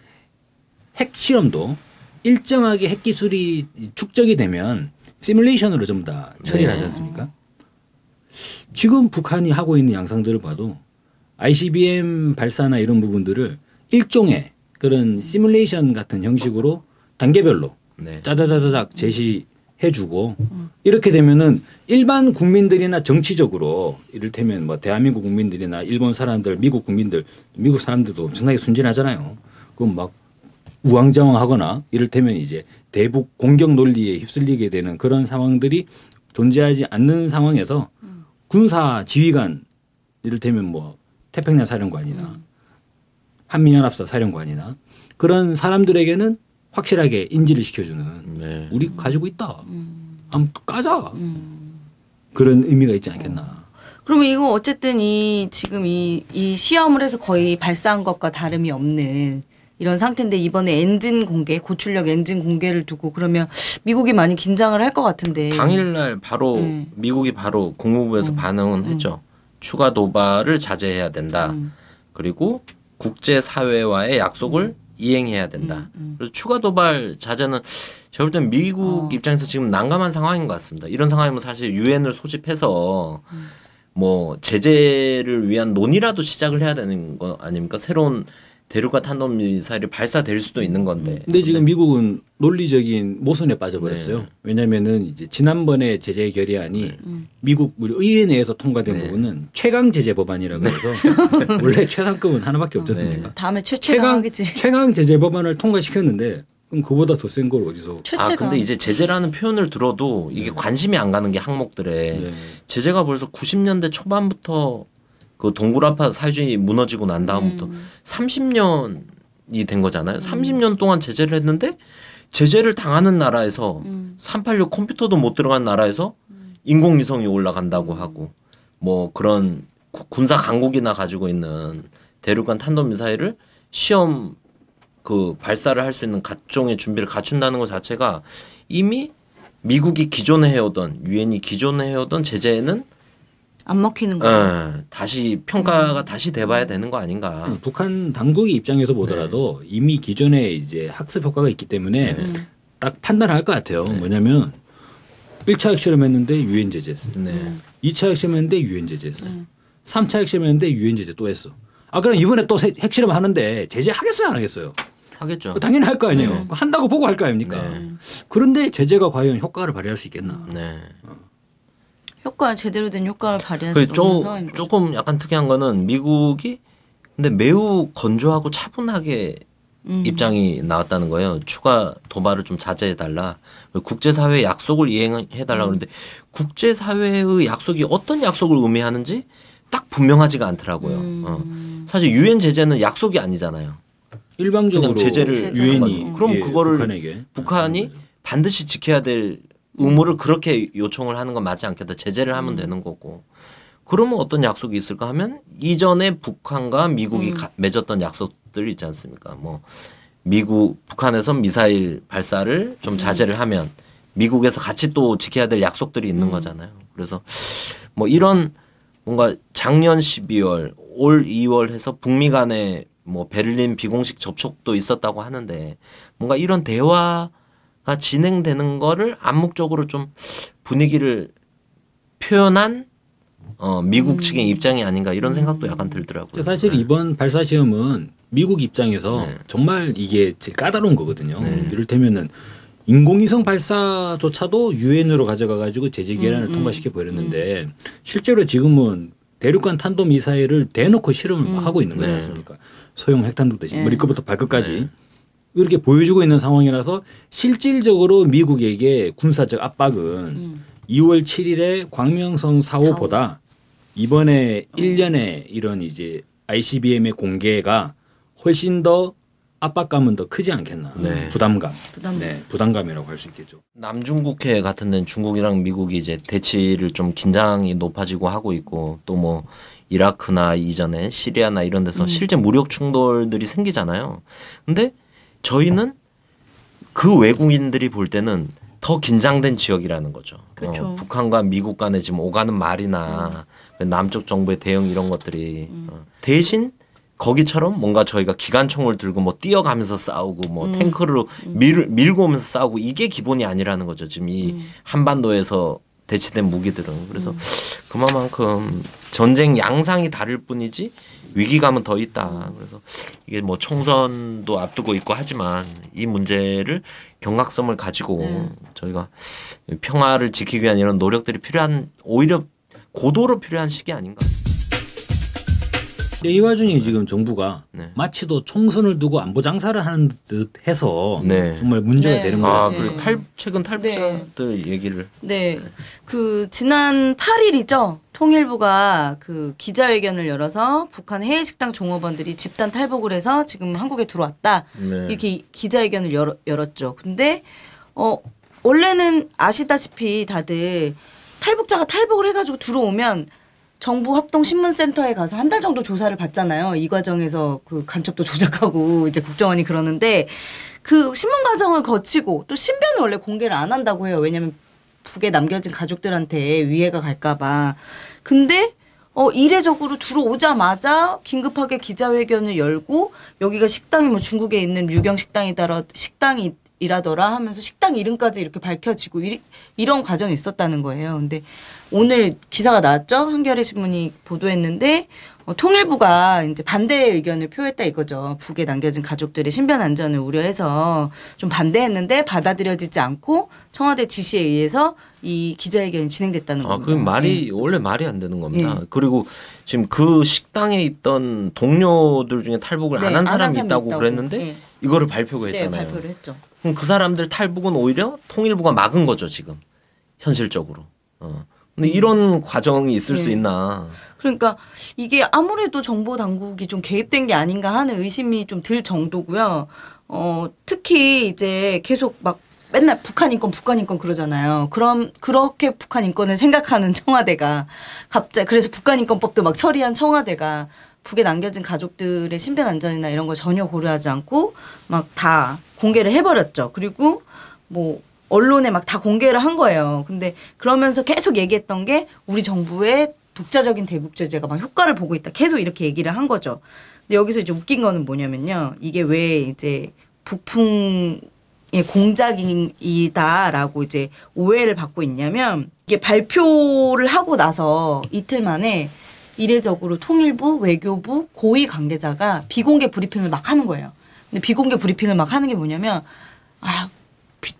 핵 실험도 일정하게 핵 기술이 축적이 되면 시뮬레이션으로 전부 다 처리를 하지 않습니까? 지금 북한이 하고 있는 양상들을 봐도 ICBM 발사나 이런 부분들을 일종의 그런 시뮬레이션 같은 형식으로 단계별로 짜자자자작 제시해주고 이렇게 되면은 일반 국민들이나 정치적으로 이를테면 뭐 대한민국 국민들이나 일본 사람들, 미국 국민들, 미국 사람들도 엄청나게 순진하잖아요. 그럼 막 우왕좌왕하거나 이를테면 이제 대북 공격 논리에 휩쓸리게 되는 그런 상황들이 존재하지 않는 상황에서 군사 지휘관 이를테면 뭐 태평양 사령관이나 한미연합사 사령관이나 그런 사람들에게는 확실하게 인지를 시켜주는 우리 가지고 있다. 한번 까자. 그런 의미가 있지 않겠나. 그러면 이거 어쨌든 지금 이 시험을 해서 거의 발사한 것과 다름이 없는 이런 상태인데 이번에 엔진 공개, 고출력 엔진 공개를 두고 그러면 미국이 많이 긴장을 할 것 같은데. 당일날 바로 미국이 바로 국무부에서 반응은 했죠. 추가 도발을 자제해야 된다. 그리고 국제사회와의 약속을 이행해야 된다. 그래서 추가 도발 자제는 제가 볼 때는 미국 입장에서 지금 난감한 상황인 것 같습니다. 이런 상황이면 사실 유엔을 소집해서 뭐 제재를 위한 논의라도 시작을 해야 되는 거 아닙니까? 새로운 대륙간 탄도미사일이 발사될 수도 있는 건데. 근데 지금 미국은 논리적인 모순에 빠져버렸어요. 왜냐하면은 이제 지난번에 제재 결의안이 미국 우리 의회 내에서 통과된 부분은 최강 제재 법안이라고 해서 원래 최상급은 하나밖에 없지 않습니까? 다음에 최강하겠지. 최강 제재 법안을 통과시켰는데 그럼 그보다 더 센 걸 어디서? 근데 이제 제재라는 표현을 들어도 이게 관심이 안 가는 게 항목들에 제재가 벌써 90년대 초반부터 그 동굴 아파 사유주의 무너지고 난 다음부터 30년이 된 거잖아요. 30년 동안 제재를 했는데 제재를 당하는 나라에서 386 컴퓨터도 못 들어간 나라에서 인공위성이 올라간다고 하고 뭐 그런 군사 강국이나 가지고 있는 대륙간 탄도미사일을 시험 그 발사를 할 수 있는 각종의 준비를 갖춘다는 것 자체가 이미 미국이 기존에 해오던 유엔이 기존에 해오던 제재는 안 먹히는 거예요. 다시 평가가 다시 돼봐야 되는 거 아닌가. 북한 당국의 입장에서 보더라도 이미 기존에 이제 학습 효과가 있기 때문에 딱 판단을 할 것 같아요. 뭐냐면 1차 핵실험했는데 유엔 제재했어. 2차 핵실험했는데 유엔 제재했어. 3차 핵실험했는데 유엔 제재 또 했어. 그럼 이번에 또 핵실험 하는데 제재하겠어요 안 하겠어요? 하겠죠. 당연히 할 거 아니에요. 한다고 보고 할 거 아닙니까? 그런데 제재가 과연 효과를 발휘할 수 있겠나? 효과 제대로 된 효과를 발휘할 수 없는 상황인 거죠. 조금 약간 특이한 거는 미국이 근데 매우 건조하고 차분하게 입장이 나왔다는 거예요. 추가 도발을 좀 자제해달라. 국제사회의 약속을 이행해달라 그러는데 국제사회의 약속이 어떤 약속을 의미하는지 딱 분명하지가 않더라고요. 사실 유엔 제재는 약속이 아니잖아요. 일방적으로 그냥 제재를 유엔이 그럼 그거를 북한에게 북한이 반드시 지켜야 될 의무를 그렇게 요청을 하는 건 맞지 않겠다. 제재를 하면 되는 거고. 그러면 어떤 약속이 있을까 하면 이전에 북한과 미국이 맺었던 약속들이 있지 않습니까? 뭐 북한에서 미사일 발사를 좀 자제를 하면 미국에서 같이 또 지켜야 될 약속들이 있는 거잖아요. 그래서 뭐 이런 뭔가 작년 12월, 올 2월 해서 북미 간에 뭐 베를린 비공식 접촉도 있었다고 하는데 뭔가 이런 대화가 진행되는 거를 암묵적으로 좀 분위기를 표현한 미국 측의 입장이 아닌가 이런 생각도 약간 들더라고요. 사실 이번 발사 시험은 미국 입장에서 정말 이게 제일 까다로운 거거든요. 이를테면은 인공위성 발사조차도 유엔으로 가져가 가지고 제재 계란을 통과시켜 버렸는데 실제로 지금은 대륙간 탄도 미사일을 대놓고 실험을 하고 있는 거지 않습니까? 소형 핵탄두듯이 머리끝부터 발끝까지 이렇게 보여주고 있는 상황이라서 실질적으로 미국에게 군사적 압박은 2월 7일에 광명성 사고보다 이번에 1년에 이런 이제 ICBM의 공개가 훨씬 더 압박감은 더 크지 않겠나. 부담감. 부담감이라고 할 수 있겠죠. 남중국해 같은 데는 중국이랑 미국이 이제 대치를 좀 긴장이 높아지고 하고 있고 또 뭐 이라크나 이전에 시리아나 이런 데서 실제 무력 충돌들이 생기잖아요. 근데 저희는 그 외국인들이 볼 때는 더 긴장된 지역이라는 거죠. 그렇죠. 북한과 미국 간에 지금 오가는 말이나 남쪽 정부의 대응 이런 것들이 대신 거기처럼 뭔가 저희가 기관총을 들고 뭐 뛰어가면서 싸우고 뭐 탱크로 밀고 오면서 싸우고 이게 기본이 아니라는 거죠. 지금 이 한반도에서 대치된 무기들은. 그래서 그만큼 전쟁 양상이 다를 뿐이지 위기감은 더 있다. 그래서 이게 뭐 총선도 앞두고 있고 하지만 이 문제를 경각심을 가지고 저희가 평화를 지키기 위한 이런 노력들이 필요한 오히려 고도로 필요한 시기 아닌가. 이 와중에 지금 정부가 마치도 총선을 두고 안보 장사를 하는 듯 해서 정말 문제가 되는 거예요. 그리고 최근 탈북자들 얘기를. 그 지난 8일이죠. 통일부가 그 기자회견을 열어서 북한 해외식당 종업원들이 집단 탈북을 해서 지금 한국에 들어왔다. 이렇게 기자회견을 열었죠. 근데 원래는 아시다시피 다들 탈북자가 탈북을 해가지고 들어오면 정부 합동신문센터에 가서 한 달 정도 조사를 받잖아요. 이 과정에서 그 간첩도 조작하고 이제 국정원이 그러는데 그 신문 과정을 거치고 또 신변을 원래 공개를 안 한다고 해요. 왜냐하면 북에 남겨진 가족들한테 위해가 갈까 봐. 근데 이례적으로 들어오자마자 긴급하게 기자회견을 열고 여기가 식당이 뭐 중국에 있는 유경 식당이라더라 하면서 식당 이름까지 이렇게 밝혀지고 이런 과정이 있었다는 거예요. 근데 오늘 기사가 나왔죠. 한겨레 신문이 보도했는데 통일부가 이제 반대의 의견을 표했다 이거죠. 북에 남겨진 가족들의 신변 안전을 우려해서 좀 반대했는데 받아들여지지 않고 청와대 지시에 의해서 이 기자회견이 진행됐다는 겁니다. 그 원래 말이 안 되는 겁니다. 그리고 지금 그 식당에 있던 동료들 중에 탈북을 안 한 사람이 있다고 그랬는데 이거를 발표가 했잖아요. 발표를 했죠. 그럼 그 사람들 탈북은 오히려 통일부가 막은 거죠 지금 현실적으로. 근데 이런 과정이 있을 수 있나. 그러니까 이게 아무래도 정보 당국이 좀 개입된 게 아닌가 하는 의심이 좀 들 정도고요. 특히 이제 계속 막 맨날 북한 인권 그러잖아요. 그렇게 북한 인권을 생각하는 청와대가 갑자기 그래서 북한 인권법도 막 처리한 청와대가 북에 남겨진 가족들의 신변 안전이나 이런 걸 전혀 고려하지 않고 막 다 공개를 해버렸죠. 그리고 뭐 언론에 막 다 공개를 한 거예요. 근데 그러면서 계속 얘기했던 게 우리 정부의 독자적인 대북 제재가 막 효과를 보고 있다. 계속 이렇게 얘기를 한 거죠. 근데 여기서 이제 웃긴 거는 뭐냐면요. 이게 왜 이제 북풍의 공작이다라고 이제 오해를 받고 있냐면 이게 발표를 하고 나서 이틀 만에 이례적으로 통일부, 외교부, 고위 관계자가 비공개 브리핑을 막 하는 거예요. 근데 비공개 브리핑을 막 하는 게 뭐냐면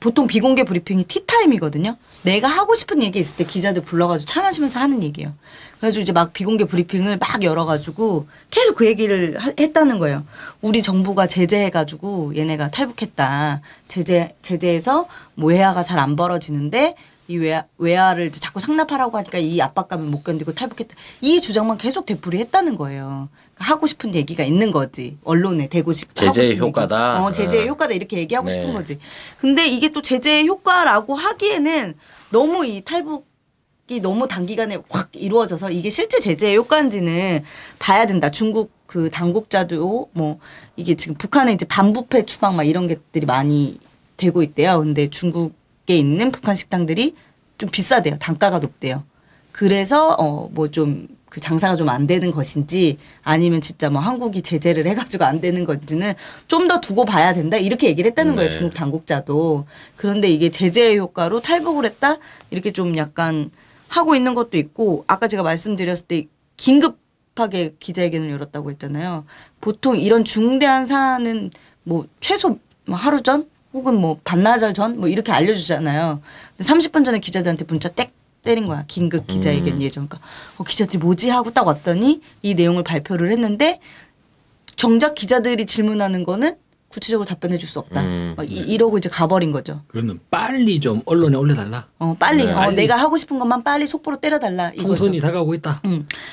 보통 비공개 브리핑이 티타임이거든요. 내가 하고 싶은 얘기 있을 때 기자들 불러가지고 차 마시면서 하는 얘기예요. 그래가지고 이제 막 비공개 브리핑을 막 열어가지고 계속 그 얘기를 했다는 거예요. 우리 정부가 제재해가지고 얘네가 탈북했다. 제재해서 뭐 외화가 잘 안 벌어지는데 이 외아를 이제 자꾸 상납하라고 하니까 이 압박감을 못 견디고 탈북했다. 이 주장만 계속 되풀이했다는 거예요. 그러니까 하고 싶은 얘기가 있는 거지. 언론에 대고 싶다. 제재의 효과다. 제재의 효과다 이렇게 얘기하고 싶은 거지. 근데 이게 또 제재의 효과라고 하기에는 너무 이 탈북이 너무 단기간에 확 이루어져서 이게 실제 제재의 효과인지는 봐야 된다. 중국 그 당국자도 뭐 이게 지금 북한에 이제 반부패 추방 막 이런 것들이 많이 되고 있대요. 근데 중국에 있는 북한 식당들이 좀 비싸대요. 단가가 높대요. 그래서 뭐 좀 그 장사가 좀 안 되는 것인지 아니면 진짜 뭐 한국이 제재를 해가지고 안 되는 건지는 좀 더 두고 봐야 된다. 이렇게 얘기를 했다는 거예요. 중국 당국자도. 그런데 이게 제재의 효과로 탈북을 했다. 이렇게 좀 약간 하고 있는 것도 있고 아까 제가 말씀드렸을 때 긴급하게 기자회견을 열었다고 했잖아요. 보통 이런 중대한 사안은 뭐 최소 뭐 하루 전 혹은 뭐 반나절 전 뭐 이렇게 알려주잖아요. 30분 전에 기자들한테 문자 땡 때린 거야. 긴급 기자회견 예정. 그러니까 기자들이 뭐지 하고 딱 왔더니 이 내용을 발표를 했는데 정작 기자들이 질문하는 거는 구체적으로 답변해 줄 수 없다. 이러고 이제 가버린 거죠. 그러면 빨리 좀 언론에 올려달라. 빨리. 내가 하고 싶은 것만 빨리 속보로 때려달라. 총선이 다가오고 있다.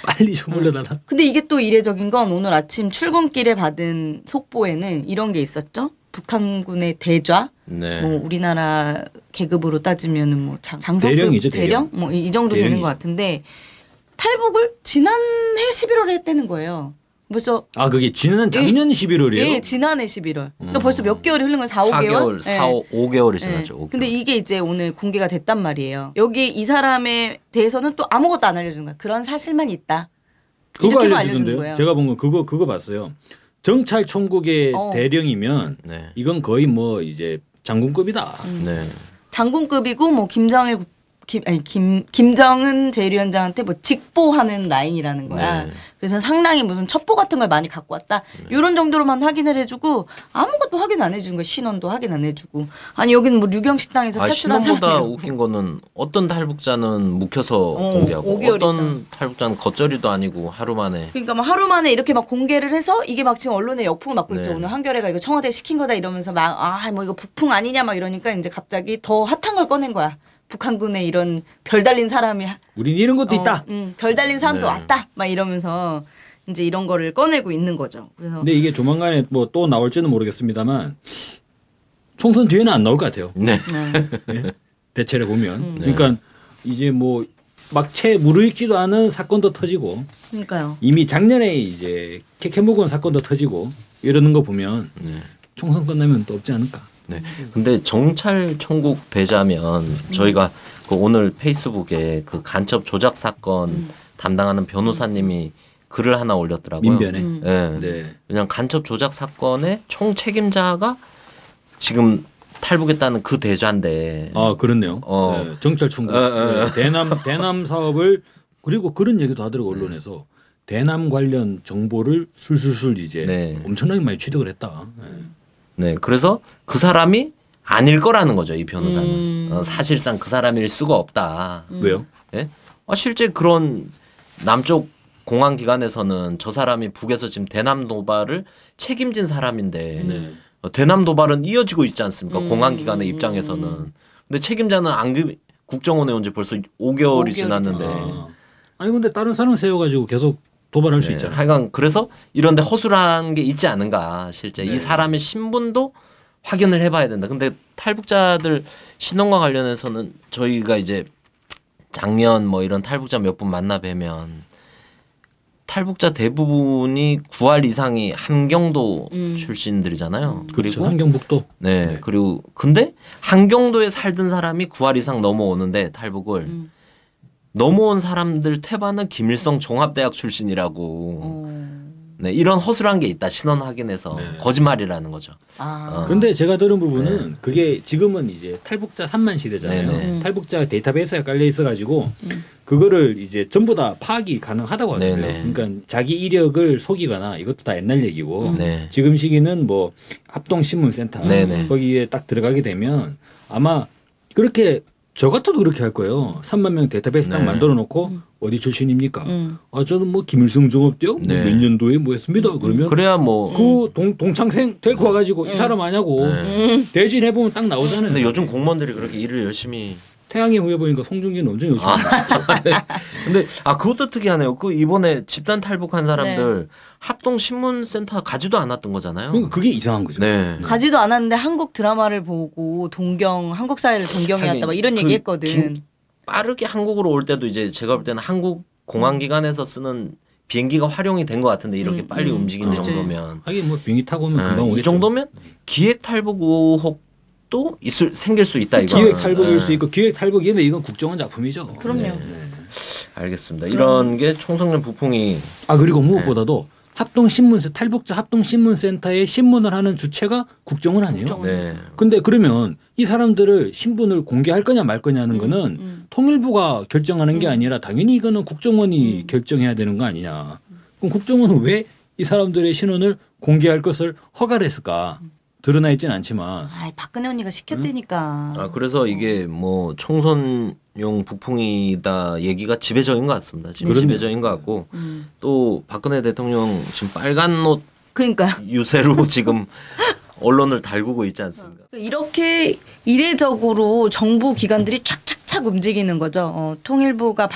빨리 좀 올려달라. 근데 이게 또 이례적인 건 오늘 아침 출근길에 받은 속보에는 이런 게 있었죠. 북한군의 대좌, 뭐 우리나라 계급으로 따지면은 뭐 장성급 대령이죠, 대령, 뭐 이 정도 대령이죠. 되는 것 같은데 탈북을 지난해 11월에 했다는 거예요. 벌써 그게 지난 작년 11월이에요? 예, 지난해 11월. 그러니까 벌써 몇 개월이 흐른 거예요. 4-5개월? 5개월이 지났죠. 5개월. 근데 이게 이제 오늘 공개가 됐단 말이에요. 여기 이 사람에 대해서는 또 아무것도 안 알려준 거야. 그런 사실만 있다. 그거 이렇게만 알려주던데요? 거예요. 제가 본 건 그거 봤어요. 정찰총국의 대령이면 이건 거의 뭐 이제 장군급이다. 장군급이고 뭐 김정은 제1위원장한테 뭐 직보하는 라인이라는 거야. 그래서 상당히 무슨 첩보 같은 걸 많이 갖고 왔다. 이런 정도로만 확인을 해주고 아무것도 확인 안 해준 거야. 신원도 확인 안 해주고. 아니 여기는 뭐 류경 식당에서 탈출한 신원보다 사람이에요. 웃긴 거는 어떤 탈북자는 묵혀서 공개하고 5개월 어떤 있다. 탈북자는 겉절이도 아니고 하루 만에. 그러니까 막 하루 만에 이렇게 막 공개를 해서 이게 막 지금 언론에 역풍을 맞고 있죠. 네. 오늘 한겨레가 이거 청와대 시킨 거다 이러면서 막 뭐 이거 북풍 아니냐 막 이러니까 이제 갑자기 더 핫한 걸 꺼낸 거야. 북한군에 이런 별 달린 사람이 우린 이런 것도 있다. 별 달린 사람도 왔다. 막 이러면서 이제 이런 거를 꺼내고 있는 거죠. 그래서 근데 이게 조만간에 뭐 또 나올지는 모르겠습니다만 총선 뒤에는 안 나올 것 같아요. 네. 예? 대체를 보면. 그러니까 이제 뭐 막 채 무르익지도 않은 사건도 터지고. 그러니까요. 이미 작년에 이제 캐캐묵은 사건도 터지고 이러는 거 보면 총선 끝나면 또 없지 않을까. 네. 근데 정찰총국 되자면 저희가 그 오늘 페이스북에 그 간첩 조작 사건 담당하는 변호사님이 글을 하나 올렸더라고요. 민변에. 네. 그냥 간첩 조작 사건의 총 책임자가 지금 탈북했다는 그 대좌인데. 그렇네요. 네. 정찰총국. 대남 사업을 그리고 그런 얘기도 하더라고 언론에서 대남 관련 정보를 술술술 이제 엄청나게 많이 취득을 했다. 네, 그래서 그 사람이 아닐 거라는 거죠, 이 변호사는. 사실상 그 사람일 수가 없다. 왜요? 네? 실제 그런 남쪽 공안 기관에서는 저 사람이 북에서 지금 대남 도발을 책임진 사람인데 대남 도발은 이어지고 있지 않습니까? 공안 기관의 입장에서는. 근데 책임자는 국정원에 온 지 벌써 5개월이 지났는데. 아니 근데 다른 사람 세워가지고 계속 도발할 수 있잖아요. 하여간 그래서 이런데 허술한 게 있지 않은가 실제 이 사람의 신분도 확인을 해봐야 된다. 근데 탈북자들 신원과 관련해서는 저희가 이제 작년 뭐 이런 탈북자 몇 분 만나 뵈면 탈북자 대부분이 9할 이상이 함경도 출신들이잖아요. 그렇죠. 그리고 함경북도. 네. 그리고 근데 함경도에 살던 사람이 9할 이상 넘어오는데 탈북을 넘어온 사람들 태반은 김일성 종합대학 출신이라고. 네, 이런 허술한 게 있다. 신원 확인해서 거짓말이라는 거죠. 근데 제가 들은 부분은 그게 지금은 이제 탈북자 3만 시대잖아요. 탈북자 데이터베이스가 깔려 있어가지고 그거를 이제 전부 다 파악이 가능하다고 하더라고요. 그러니까 자기 이력을 속이거나 이것도 다 옛날 얘기고 지금 시기는 뭐 합동신문센터 거기에 딱 들어가게 되면 아마 그렇게 저 같아도 그렇게 할 거예요. 3만 명 데이터베이스 딱 만들어 놓고 어디 출신입니까? 저는 뭐 김일성 종합대학 뭐 몇 년도에 뭐 했습니다. 그러면 그래야 뭐 그 동창생 데리고 와가지고 이 사람 아냐고 대진해 보면 딱 나오잖아요. 근데 요즘 공무원들이 그렇게 일을 열심히 태양의 후예 보니까 송중기는 엄청 열심히. 네. 근데 그것도 특이하네요. 그 이번에 집단 탈북한 사람들 합동 신문센터 가지도 않았던 거잖아요. 그러니까 그게 이상한 거죠. 네. 가지도 않았는데 한국 드라마를 보고 한국 사회를 동경해왔다 막 이런 얘기했거든. 빠르게 한국으로 올 때도 이제 제가 볼 때는 한국 공항기관에서 쓰는 비행기가 활용이 된 것 같은데 이렇게 빨리 움직이는 정도면 하긴 뭐 비행기 타고 오면 금방 오겠죠. 이 정도면 기획 탈북 의혹도 생길 수 있다 이거. 기획 탈북일 수 있고 기획 탈북이면 이건 국정원 작품이죠. 그럼요. 네. 알겠습니다. 이런 게 청소년 부풍이 그리고 무엇보다도 탈북자 합동신문센터에 신문을 하는 주체가 국정원 아니에요? 네. 근데 그러면 이 사람들을 신분을 공개할 거냐 말 거냐는 거는 통일부가 결정하는 게 아니라 당연히 이거는 국정원이 결정해야 되는 거 아니냐. 그럼 국정원은 왜 이 사람들의 신원을 공개할 것을 허가를 했을까? 드러나 있지는 않지만. 박근혜 언니가 시켰다니까. 그래서 이게 뭐 청소년 북풍이다 얘기가 지배적인 것 같습니다. 지금 지배적인 것 같고 또 박근혜 대통령 지금 빨간 옷 그러니까 유세로 지금 언론을 달구고 있지 않습니까? 이렇게 이례적으로 정부 기관들이 착착착 움직이는 거죠. 통일부가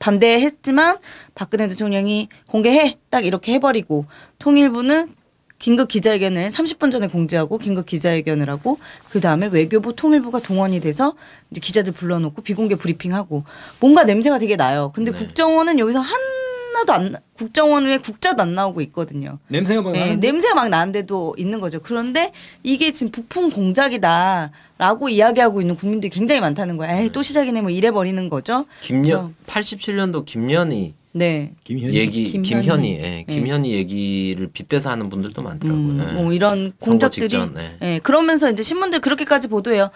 반대했지만 박근혜 대통령이 공개해 딱 이렇게 해버리고 통일부는 긴급 기자회견을 30분 전에 공지하고 긴급 기자회견을 하고 그다음에 외교부 통일부가 동원이 돼서 이제 기자들 불러놓고 비공개 브리핑하고 뭔가 냄새가 되게 나요. 근데 국정원은 여기서 하나도 국정원에 국자도 안 나오고 있거든요. 냄새가 막 나는데? 냄새가 막 나는데도 있는 거죠. 그런데 이게 지금 부풍 공작이다라고 이야기하고 있는 국민들이 굉장히 많다는 거야. 또 시작이네 뭐 이래 버리는 거죠. 87년도 김현희 김현희 얘기를 빗대서 하는 분들도 많더라고요. 뭐 이런 공작들이 그러면서 이제 신문들 그렇게까지 보도해요.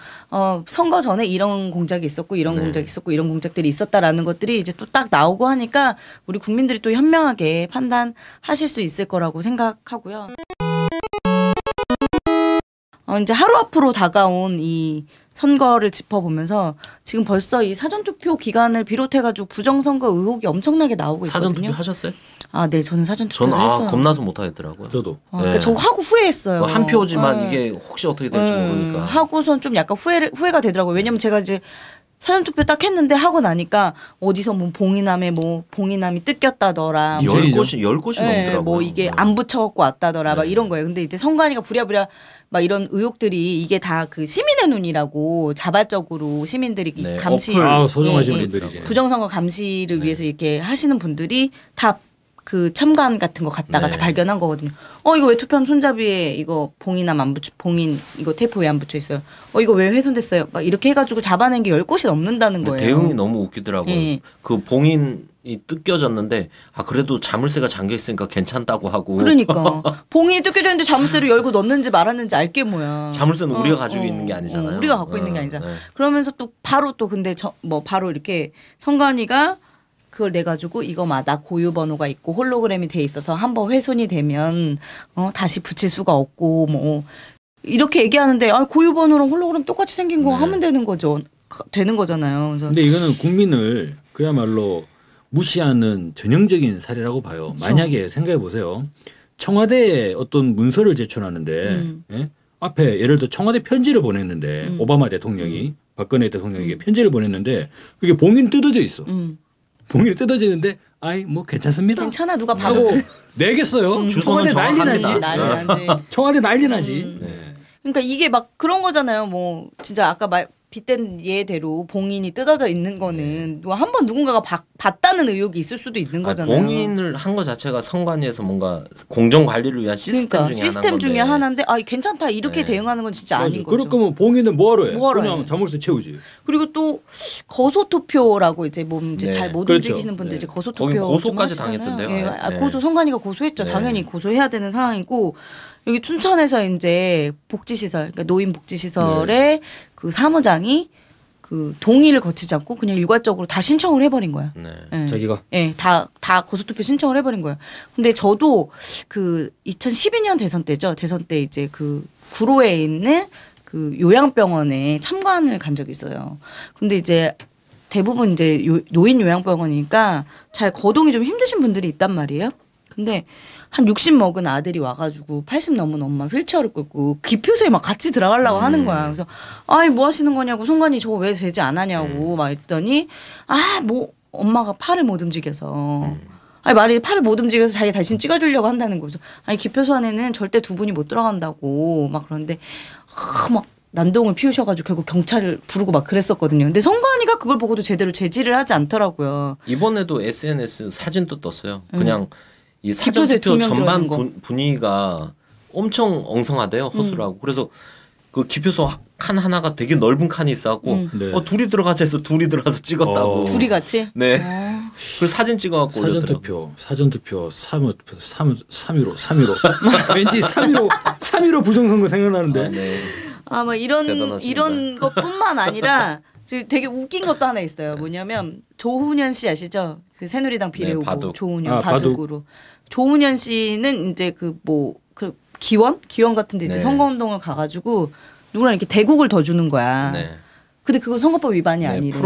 선거 전에 이런 공작이 있었고 이런 공작이 있었고 이런 공작들이 있었다라는 것들이 이제 또 딱 나오고 하니까 우리 국민들이 또 현명하게 판단하실 수 있을 거라고 생각하고요. 이제 하루 앞으로 다가온 이 선거를 짚어보면서 지금 벌써 이 사전투표 기간을 비롯해가지고 부정선거 의혹이 엄청나게 나오고 있거든요. 사전투표 하셨어요? 네, 저는 사전투표를 했어요. 겁나서 못 하겠더라고요. 저도. 그러니까 저 하고 후회했어요. 한 표지만 이게 혹시 어떻게 될지 모르니까. 하고선 좀 약간 후회가 되더라고요. 왜냐면 제가 이제 사전투표 딱 했는데 하고 나니까 어디서 뭐 봉이남이 뜯겼다더라. 10곳이 넘더라고요. 뭐 이게 안 붙여갖고 왔다더라. 막 이런 거예요. 근데 이제 선관위가 부랴부랴 막 이런 의혹들이 이게 다 그 시민의 눈이라고 자발적으로 시민들이 감시 소중하신 분들이지. 부정선거 감시를 위해서 이렇게 하시는 분들이 다 그 참관 같은 거 갖다가 다 발견한 거거든요. 이거 왜 투표함 손잡이에 이거 봉인 이거 테이프 왜 안 붙여 있어요? 이거 왜 훼손됐어요? 막 이렇게 해가지고 잡아낸 게 10곳이 넘는다는 거예요. 대응이 너무 웃기더라고요. 그 봉인이 뜯겨졌는데 그래도 자물쇠가 잠겨 있으니까 괜찮다고 하고. 그러니까 봉인이 뜯겨졌는데 자물쇠를 열고 넣었는지 말았는지 알게 뭐야. 자물쇠는 우리가 가지고 있는 게 아니잖아요. 우리가 갖고 있는 게 아니잖아. 그러면서 또 바로 또 근데 바로 이렇게 선관위가 그걸 내가지고 이거마다 고유 번호가 있고 홀로그램이 돼 있어서 한번 훼손이 되면 다시 붙일 수가 없고 뭐 이렇게 얘기하는데 고유 번호랑 홀로그램 똑같이 생긴 거 하면 되는 거잖아요. 근데 이거는 국민을 그야말로 무시하는 전형적인 사례라고 봐요. 그렇죠. 만약에 생각해 보세요. 청와대에 어떤 문서를 제출하는데 앞에 예를 들어 청와대 편지를 보냈는데 오바마 대통령이 박근혜 대통령에게 편지를 보냈는데 그게 봉인 뜯어져 있어. 봉인이 뜯어지는데 뭐 괜찮습니다. 괜찮아 누가 봐도 내겠어요. 주소는 청와대 난리 나지. 청와대 난리 나지. 그러니까 이게 막 그런 거잖아요. 뭐 진짜 아까 빗댄 예대로 봉인이 뜯어져 있는 거는 한번 누군가가 봤다는 의혹이 있을 수도 있는 거잖아요. 봉인을 한 거 자체가 선관위에서 뭔가 공정 관리를 위한 시스템 중에 하나인데 괜찮다 이렇게 대응하는 건 진짜 아닌 거죠. 그럴 거면 봉인은 뭐하러 해? 그냥 자물쇠 채우지. 그리고 또 거소투표라고 이제 잘 못 움직이시는 분들 이제 거소투표 고소까지 당했던데요. 고소 선관위가 고소했죠. 당연히 고소해야 되는 상황이고 여기 춘천에서 이제 복지시설, 그러니까 노인 복지시설의 그 사무장이 그 동의를 거치지 않고 그냥 일괄적으로 다 신청을 해버린 거야. 자기가? 다 고소투표 신청을 해버린 거예요. 근데 저도 그 2012년 대선 때죠. 대선 때 이제 그 구로에 있는 그 요양병원에 참관을 간 적이 있어요. 근데 이제 대부분 이제 노인 요양병원이니까 잘 거동이 좀 힘드신 분들이 있단 말이에요. 근데 한 60 먹은 아들이 와가지고 80 넘은 엄마 휠체어를 끌고 기표소에 막 같이 들어가려고 하는 거야. 그래서 아이 뭐 하시는 거냐고 송관이 저거 왜 제지 안 하냐고 막 했더니 뭐 엄마가 팔을 못 움직여서 아니 말이 팔을 못 움직여서 자기 다시 찍어주려고 한다는 거죠. 아니 기표소 안에는 절대 두 분이 못 들어간다고 막 그러는데 막 난동을 피우셔가지고 결국 경찰을 부르고 막 그랬었거든요. 근데 송관이가 그걸 보고도 제대로 제지를 하지 않더라고요. 이번에도 SNS 사진도 떴어요. 그냥 이 사전투표 전반 분위기가 엄청 엉성하대요. 허술하고. 그래서 그 기표소 칸 하나가 되게 넓은 칸이 있어갖고 네. 둘이 들어가자 해서 둘이 들어가서 찍었다고. 둘이 같이? 네. 그 사진 찍어갖고 사전투표 3.15 왠지 3.15 부정선거 생각나는데. 네. 뭐 이런 것뿐만 아니라 되게 웃긴 것도 하나 있어요. 뭐냐면 조훈현 씨 아시죠? 그 새누리당 비례후보 바둑. 조훈현 바둑으로. 조훈현 씨는 이제 그 기원 같은데 이제 선거운동을 가가지고 누구랑 이렇게 대국을 더 주는 거야. 네. 근데 그거 선거법 위반이 아니래.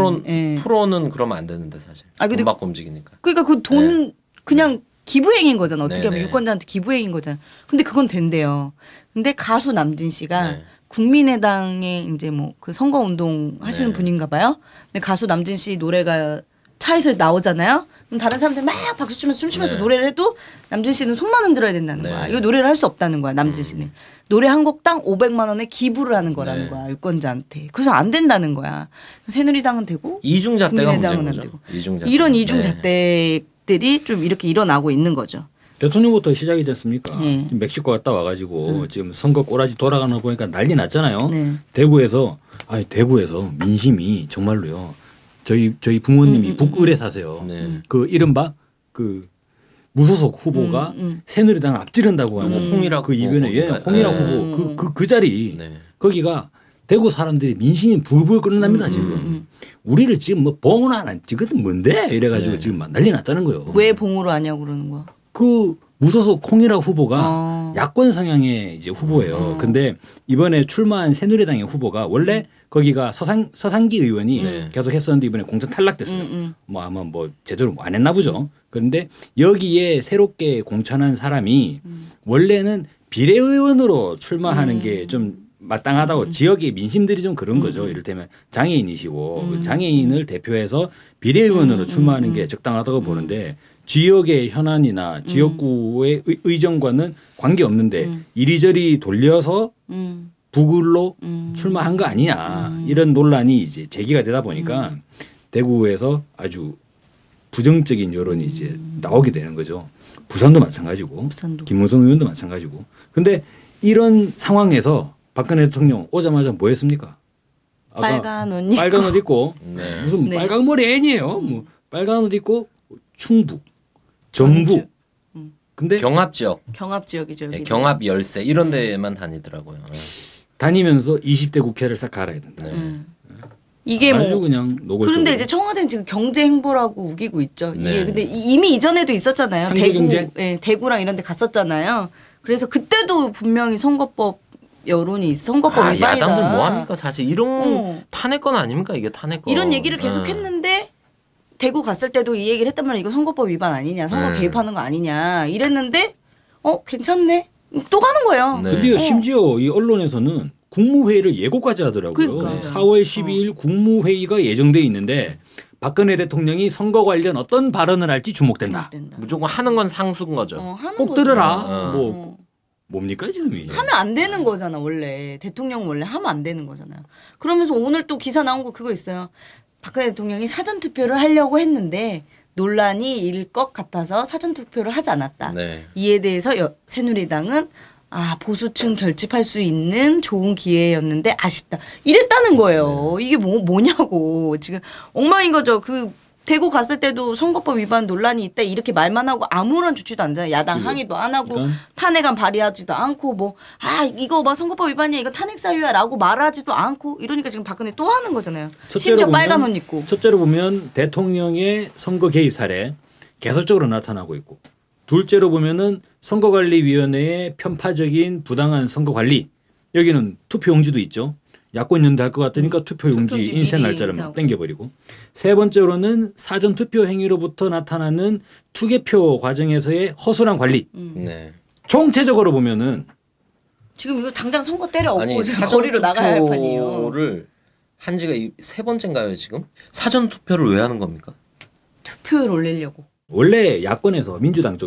프로는 그러면 안 되는데 사실. 근데 돈 받고 움직이니까. 그러니까 그 돈 그냥 기부행인 거잖아. 어떻게 하면 네네. 유권자한테 기부행인 거잖아. 근데 그건 된대요. 근데 가수 남진 씨가 국민의당에 이제 그 선거 운동 하시는 분인가 봐요. 근데 가수 남진 씨 노래가 차에서 나오잖아요. 그럼 다른 사람들 막 박수 치면서 춤추면서 노래를 해도 남진 씨는 손만 흔들어야 된다는 거야. 이거 노래를 할 수 없다는 거야. 남진 씨는. 노래 한 곡당 500만 원에 기부를 하는 거라는 거야. 유권자한테. 그래서 안 된다는 거야. 새누리당은 되고 이중잣대가 문제인 안 거죠. 되고. 이중잣대. 이런 이중잣대들이 좀 이렇게 일어나고 있는 거죠. 대통령부터 시작이지 않습니까? 지금 멕시코 갔다 와가지고 지금 선거 꼬라지 돌아가는 거 보니까 난리 났잖아요. 대구에서 민심이 정말로요. 저희 부모님이 북을에 사세요. 그 이른바 그 무소속 후보가 새누리당을 앞지른다고 하는 홍일학 그 이변에 홍일학 후보 그 자리 거기가 대구 사람들이 민심이 불불 끓는답니다 지금. 우리를 지금 봉으로 안 찍거든 뭔데 이래가지고 지금 막 난리 났다는 거예요. 왜 봉으로 하냐고 그러는 거야? 그 무소속 홍일학 후보가 야권 성향의 이제 후보예요. 근데 이번에 출마한 새누리당의 후보가 원래 거기가 서상기 의원이 계속 했었는데 이번에 공천 탈락됐어요. 아마 제대로 안 했나 보죠. 그런데 여기에 새롭게 공천한 사람이 원래는 비례의원으로 출마하는 게 좀 마땅하다고 지역의 민심들이 좀 그런 거죠. 이를테면 장애인이시고 장애인을 대표해서 비례의원으로 출마하는 게 적당하다고 보는데 지역의 현안이나 지역구의 의정과는 관계없는데 이리저리 돌려서 북을로 출마한 거 아니냐 이런 논란이 이제 제기가 되다 보니까 대구에서 아주 부정적인 여론이 이제 나오게 되는 거죠. 부산도 마찬가지고 김무성 의원도 마찬가지고. 근데 이런 상황에서 박근혜 대통령 오자마자 뭐 했습니까? 빨간 옷 입고 무슨 빨간 머리 애니에요. 빨간 옷 입고 충북 전북. 근데 경합 지역이죠. 네, 경합 열세 이런 데만 다니더라고요. 다니면서 20대 국회를 싹 갈아야 된다. 이게 아주 그냥 노골적으로. 그런데 이제 청와대는 지금 경제 행보라고 우기고 있죠. 이게 근데 이미 이전에도 있었잖아요. 대구랑 이런 데 갔었잖아요. 그래서 그때도 분명히 선거법 여론이 선거법 위반이다. 야당들 뭐 합니까? 사실 이런 탄핵건 아닙니까? 이게 탄핵건. 이런 얘기를 계속 했는데 대구 갔을 때도 이 얘기를 했단 말이야. 이거 선거법 위반 아니냐. 선거 개입하는 거 아니냐. 이랬는데 괜찮네. 또 가는 거예요. 근데 심지어 이 언론에서는 국무회의를 예고까지 하더라고요. 4월 12일 국무회의가 예정돼 있는데 박근혜 대통령이 선거 관련 어떤 발언을 할지 주목된다. 무조건 하는 건 상수인 거죠. 꼭 들으라. 뭡니까 지금이? 하면 안 되는 거잖아 원래. 대통령은 원래 하면 안 되는 거잖아요. 그러면서 오늘 또 기사 나온 거 그거 있어요. 박근혜 대통령이 사전투표를 하려고 했는데 논란이 일 것 같아서 사전투표를 하지 않았다. 이에 대해서 새누리당은 보수층 결집할 수 있는 좋은 기회였는데 아쉽다. 이랬다는 거예요. 이게 뭐냐고. 지금 엉망인 거죠. 대구 갔을 때도 선거법 위반 논란이 있다 이렇게 말만 하고 아무런 조치도 안 하잖아요. 야당 항의도 안 하고 탄핵안 발의하지도 않고 이거 선거법 위반이야 이거 탄핵 사유야라고 말하지도 않고 이러니까 지금 박근혜 또 하는 거잖아요. 심지어 빨간 옷 입고. 첫째로 보면 대통령의 선거 개입 사례 계속적으로 나타나고 있고 둘째로 보면은 선거관리위원회의 편파적인 부당한 선거관리 여기는 투표용지도 있죠. 야권 연대할 것 같으니까 투표용지 인쇄 날짜를 막 땡겨버리고. 세 번째로는 사전투표 행위로부터 나타나는 투개표 과정에서의 허술한 관리. 네. 총체적으로 보면은 지금 이거 당장 선거 때려엎고 지금 거리로 나가야 할 판이에요. 를 한 지가 세 번째인가요 지금? 사전 투표를 왜 하는 겁니까? 투표율 올리려고. 원래 야권에서 민주당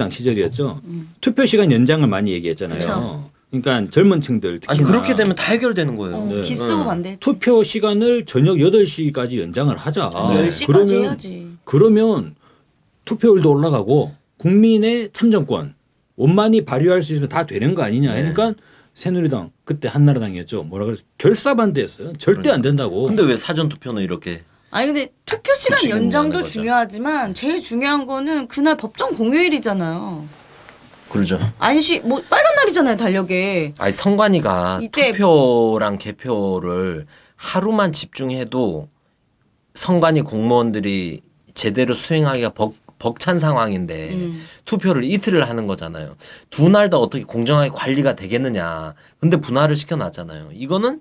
시절이었죠. 투표 시간 연장을 많이 얘기했잖아요. 그쵸. 그러니까 젊은 층들 특히나. 아니 그렇게 되면 다 해결되는 거예요. 네. 기쓰고 반대. 투표 시간을 저녁 8시까지 연장을 하자. 10시까지 해야지. 그러면 투표율도 올라가고 국민의 참정권 원만히 발휘할 수 있으면 다 되는 거 아니냐. 그러니까 새누리당 그때 한나라당이었죠. 뭐라 그래 결사반대했어요. 절대 안 된다고. 근데 왜 사전 투표는 이렇게? 아니 근데 투표 시간 연장도 중요하지만 제일 중요한 거는 그날 법정 공휴일이잖아요. 그렇죠. 안시 뭐 빨간 날이잖아요 달력에. 아니 선관위가 투표랑 개표를 하루만 집중해도 선관위 공무원들이 제대로 수행하기가 벅찬 상황인데 투표를 이틀을 하는 거잖아요. 두 날 다 어떻게 공정하게 관리가 되겠느냐. 근데 분할을 시켜놨잖아요. 이거는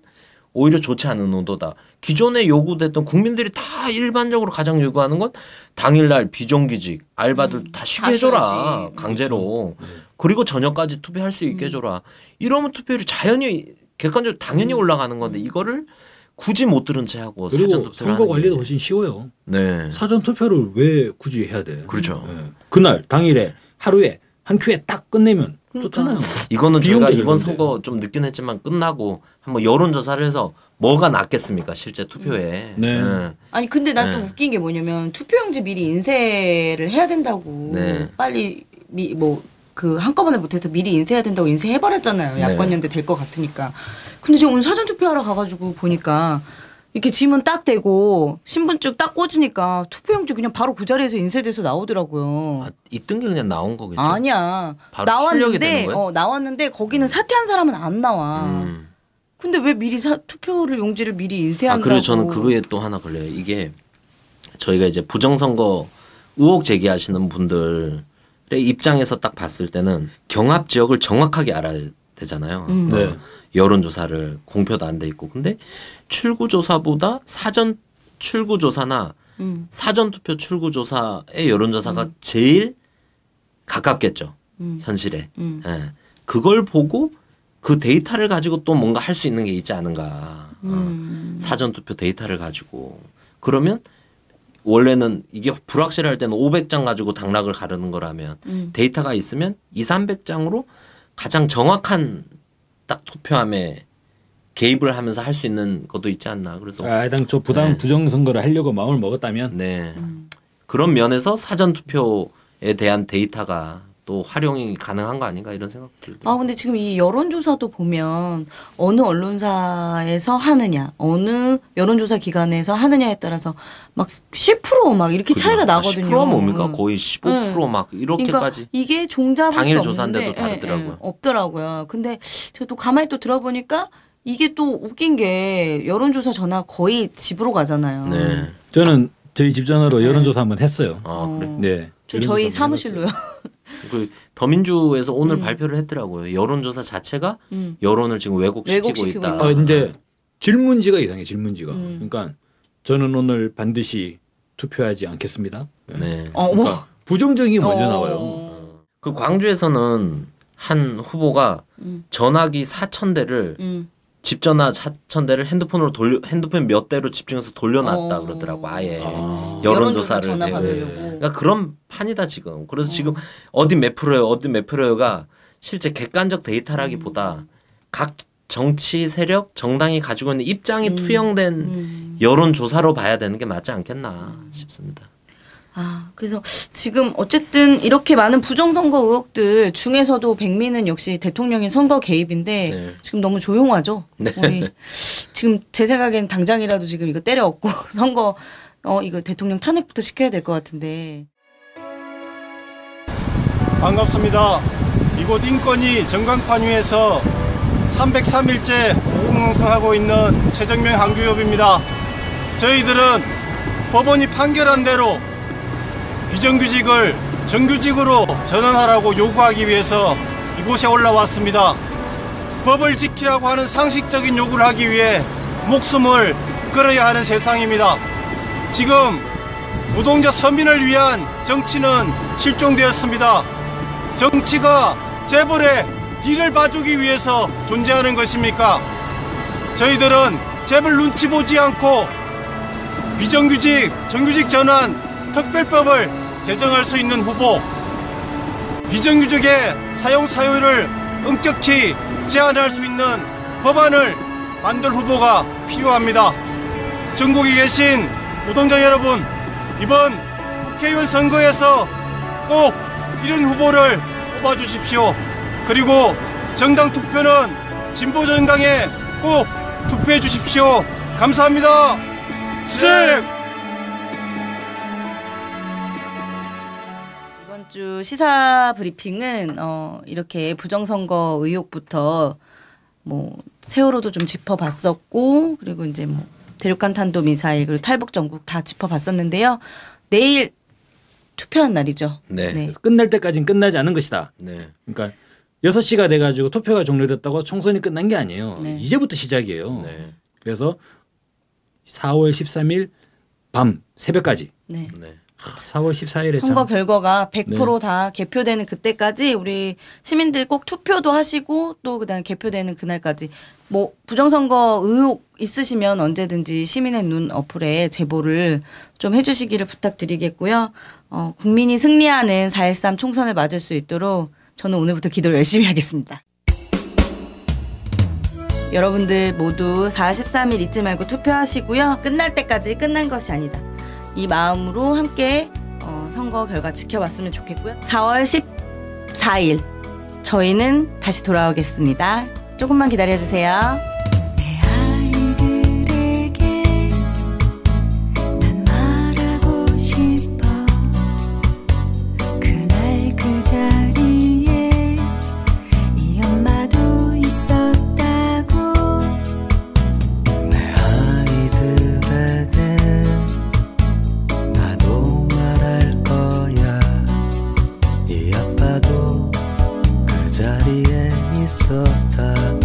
오히려 좋지 않은 의도다. 기존에 요구됐던 국민들이 다 일반적으로 가장 요구하는 건 당일날 비정규직 알바들 다 쉬게 해줘라. 강제로. 그리고 저녁까지 투표할 수 있게 해줘라. 이러면 투표율이 자연히 객관적으로 당연히 올라가는 건데 이거를 굳이 못 들은 채 하고 그리고 선거 관리도 훨씬 쉬워요. 네. 사전 투표를 왜 굳이 해야 돼? 그렇죠. 네. 그날 당일에 하루에 한 큐에 딱 끝내면 좋잖아요. 이거는 저희가 이번 선거 좀 늦긴 했지만 끝나고 한번 여론조사를 해서 뭐가 낫겠습니까 실제 투표에. 네. 아니 근데 난 좀 웃긴 게 뭐냐면 투표용지 미리 인쇄를 해야 된다고 빨리 그 한꺼번에 못해서 미리 인쇄해야 된다고 인쇄해버렸잖아요. 야권연대 될 것 같으니까. 근데 제가 오늘 사전투표하러 가가지고 보니까 이렇게 지문 딱 대고 신분증 딱 꽂으니까 투표용지 그냥 바로 그 자리에서 인쇄돼서 나오더라고요. 아, 있던 게 그냥 나온 거겠죠? 아니야. 바로 출력이 되는 거예요? 나왔는데 거기는 사퇴한 사람은 안 나와. 근데 왜 미리 투표를 용지를 미리 인쇄한다고. 그리고 저는 그거에 또 하나 걸려요. 이게 저희가 이제 부정선거 의혹 제기하시는 분들 입장에서 딱 봤을 때는 경합 지역을 정확하게 알아야 되잖아요. 네. 여론조사를 공표도 안 돼 있고. 근데 출구조사보다 사전 출구조사나 사전투표 출구조사의 여론조사가 제일 가깝겠죠. 현실에. 네. 그걸 보고 그 데이터를 가지고 또 뭔가 할 수 있는 게 있지 않은가. 사전투표 데이터를 가지고. 그러면 원래는 이게 불확실할 때는 500장 가지고 당락을 가르는 거라면 데이터가 있으면 200~300장으로 가장 정확한 딱 투표함에 개입을 하면서 할 수 있는 것도 있지 않나. 그래서 당초 부정선거를 하려고 마음을 먹었다면 그런 면에서 사전투표에 대한 데이터가 또 활용이 가능한 거 아닌가 이런 생각 들더라고요. 근데 지금 이 여론조사도 보면 어느 언론사에서 하느냐, 어느 여론조사 기관에서 하느냐에 따라서 막 10% 막 이렇게 차이가 나거든요. 10%가 뭡니까? 거의 15% 막 이렇게까지. 그러니까 이게 종잡을 당일 수 조사인데도 없는데, 다르더라고요. 없더라고요. 근데 제가 또 가만히 또 들어보니까 이게 또 웃긴 게 여론조사 전화 거의 집으로 가잖아요. 네. 저는 저희 집 전화로 여론조사 한번 했어요. 그래? 네. 저희 사무실로요. 그 더민주에서 오늘 발표를 했더라고요. 여론조사 자체가 여론을 지금 왜곡시키고 있다. 근데 질문지가 이상해. 질문지가. 그러니까 저는 오늘 반드시 투표하지 않겠습니다. 네. 그러니까 부정적이 먼저 나와요. 그 광주에서는 한 후보가 전화기 4,000대를 집 전화 4,000대를 핸드폰 몇 대로 집중해서 돌려놨다 그러더라고. 아예 여론조사를 그러니까 그런 판이다 지금. 그래서 지금 어디 몇 프로요가 실제 객관적 데이터라기보다 각 정치 세력 정당이 가지고 있는 입장이 투영된 여론조사로 봐야 되는 게 맞지 않겠나 싶습니다. 그래서 지금 어쨌든 이렇게 많은 부정선거 의혹들 중에서도 백미는 역시 대통령의 선거 개입인데 지금 너무 조용하죠. 우리 지금 제 생각엔 당장이라도 지금 이거 때려엎고 선거 이거 대통령 탄핵부터 시켜야 될 것 같은데. 반갑습니다. 이곳 인권위 전광판 위에서 303일째 보국농성하고 있는 최정명 한규엽입니다. 저희들은 법원이 판결한 대로 비정규직을 정규직으로 전환하라고 요구하기 위해서 이곳에 올라왔습니다. 법을 지키라고 하는 상식적인 요구를 하기 위해 목숨을 걸어야 하는 세상입니다. 지금 노동자 서민을 위한 정치는 실종되었습니다. 정치가 재벌의 뒤를 봐주기 위해서 존재하는 것입니까? 저희들은 재벌 눈치 보지 않고 비정규직, 정규직 전환 특별법을 제정할 수 있는 후보, 비정규직의 사용 사유를 엄격히 제한할 수 있는 법안을 만들 후보가 필요합니다. 전국에 계신 노동자 여러분, 이번 국회의원 선거에서 꼭 이런 후보를 뽑아주십시오. 그리고 정당 투표는 진보 정당에 꼭 투표해 주십시오. 감사합니다. 수색! 이번 주 시사 브리핑은 이렇게 부정선거 의혹부터 뭐 세월호도 좀 짚어봤었고, 그리고 이제 뭐 대륙간 탄도 미사일, 그리고 탈북 정국 다 짚어봤었는데요. 내일 투표한 날이죠. 네. 네. 끝날 때까지는 끝나지 않은 것이다. 네. 그러니까 6시가 돼가지고 투표가 종료됐다고 총선이 끝난 게 아니에요. 네. 이제부터 시작이에요. 네. 그래서 4월 13일 밤 새벽까지. 네. 네. 4월 14일에 선거 결과가 100% 네. 다 개표되는 그때까지 우리 시민들 꼭 투표도 하시고 또 그다음에 개표되는 그날까지 뭐 부정선거 의혹 있으시면 언제든지 시민의 눈 어플에 제보를 좀 해주시기를 부탁드리겠고요. 국민이 승리하는 4.13 총선을 맞을 수 있도록 저는 오늘부터 기도를 열심히 하겠습니다. 여러분들 모두 4월 13일 잊지 말고 투표하시고요. 끝날 때까지 끝난 것이 아니다. 이 마음으로 함께 선거 결과 지켜봤으면 좋겠고요. 4월 14일 저희는 다시 돌아오겠습니다. 조금만 기다려주세요. 자리에 있었다.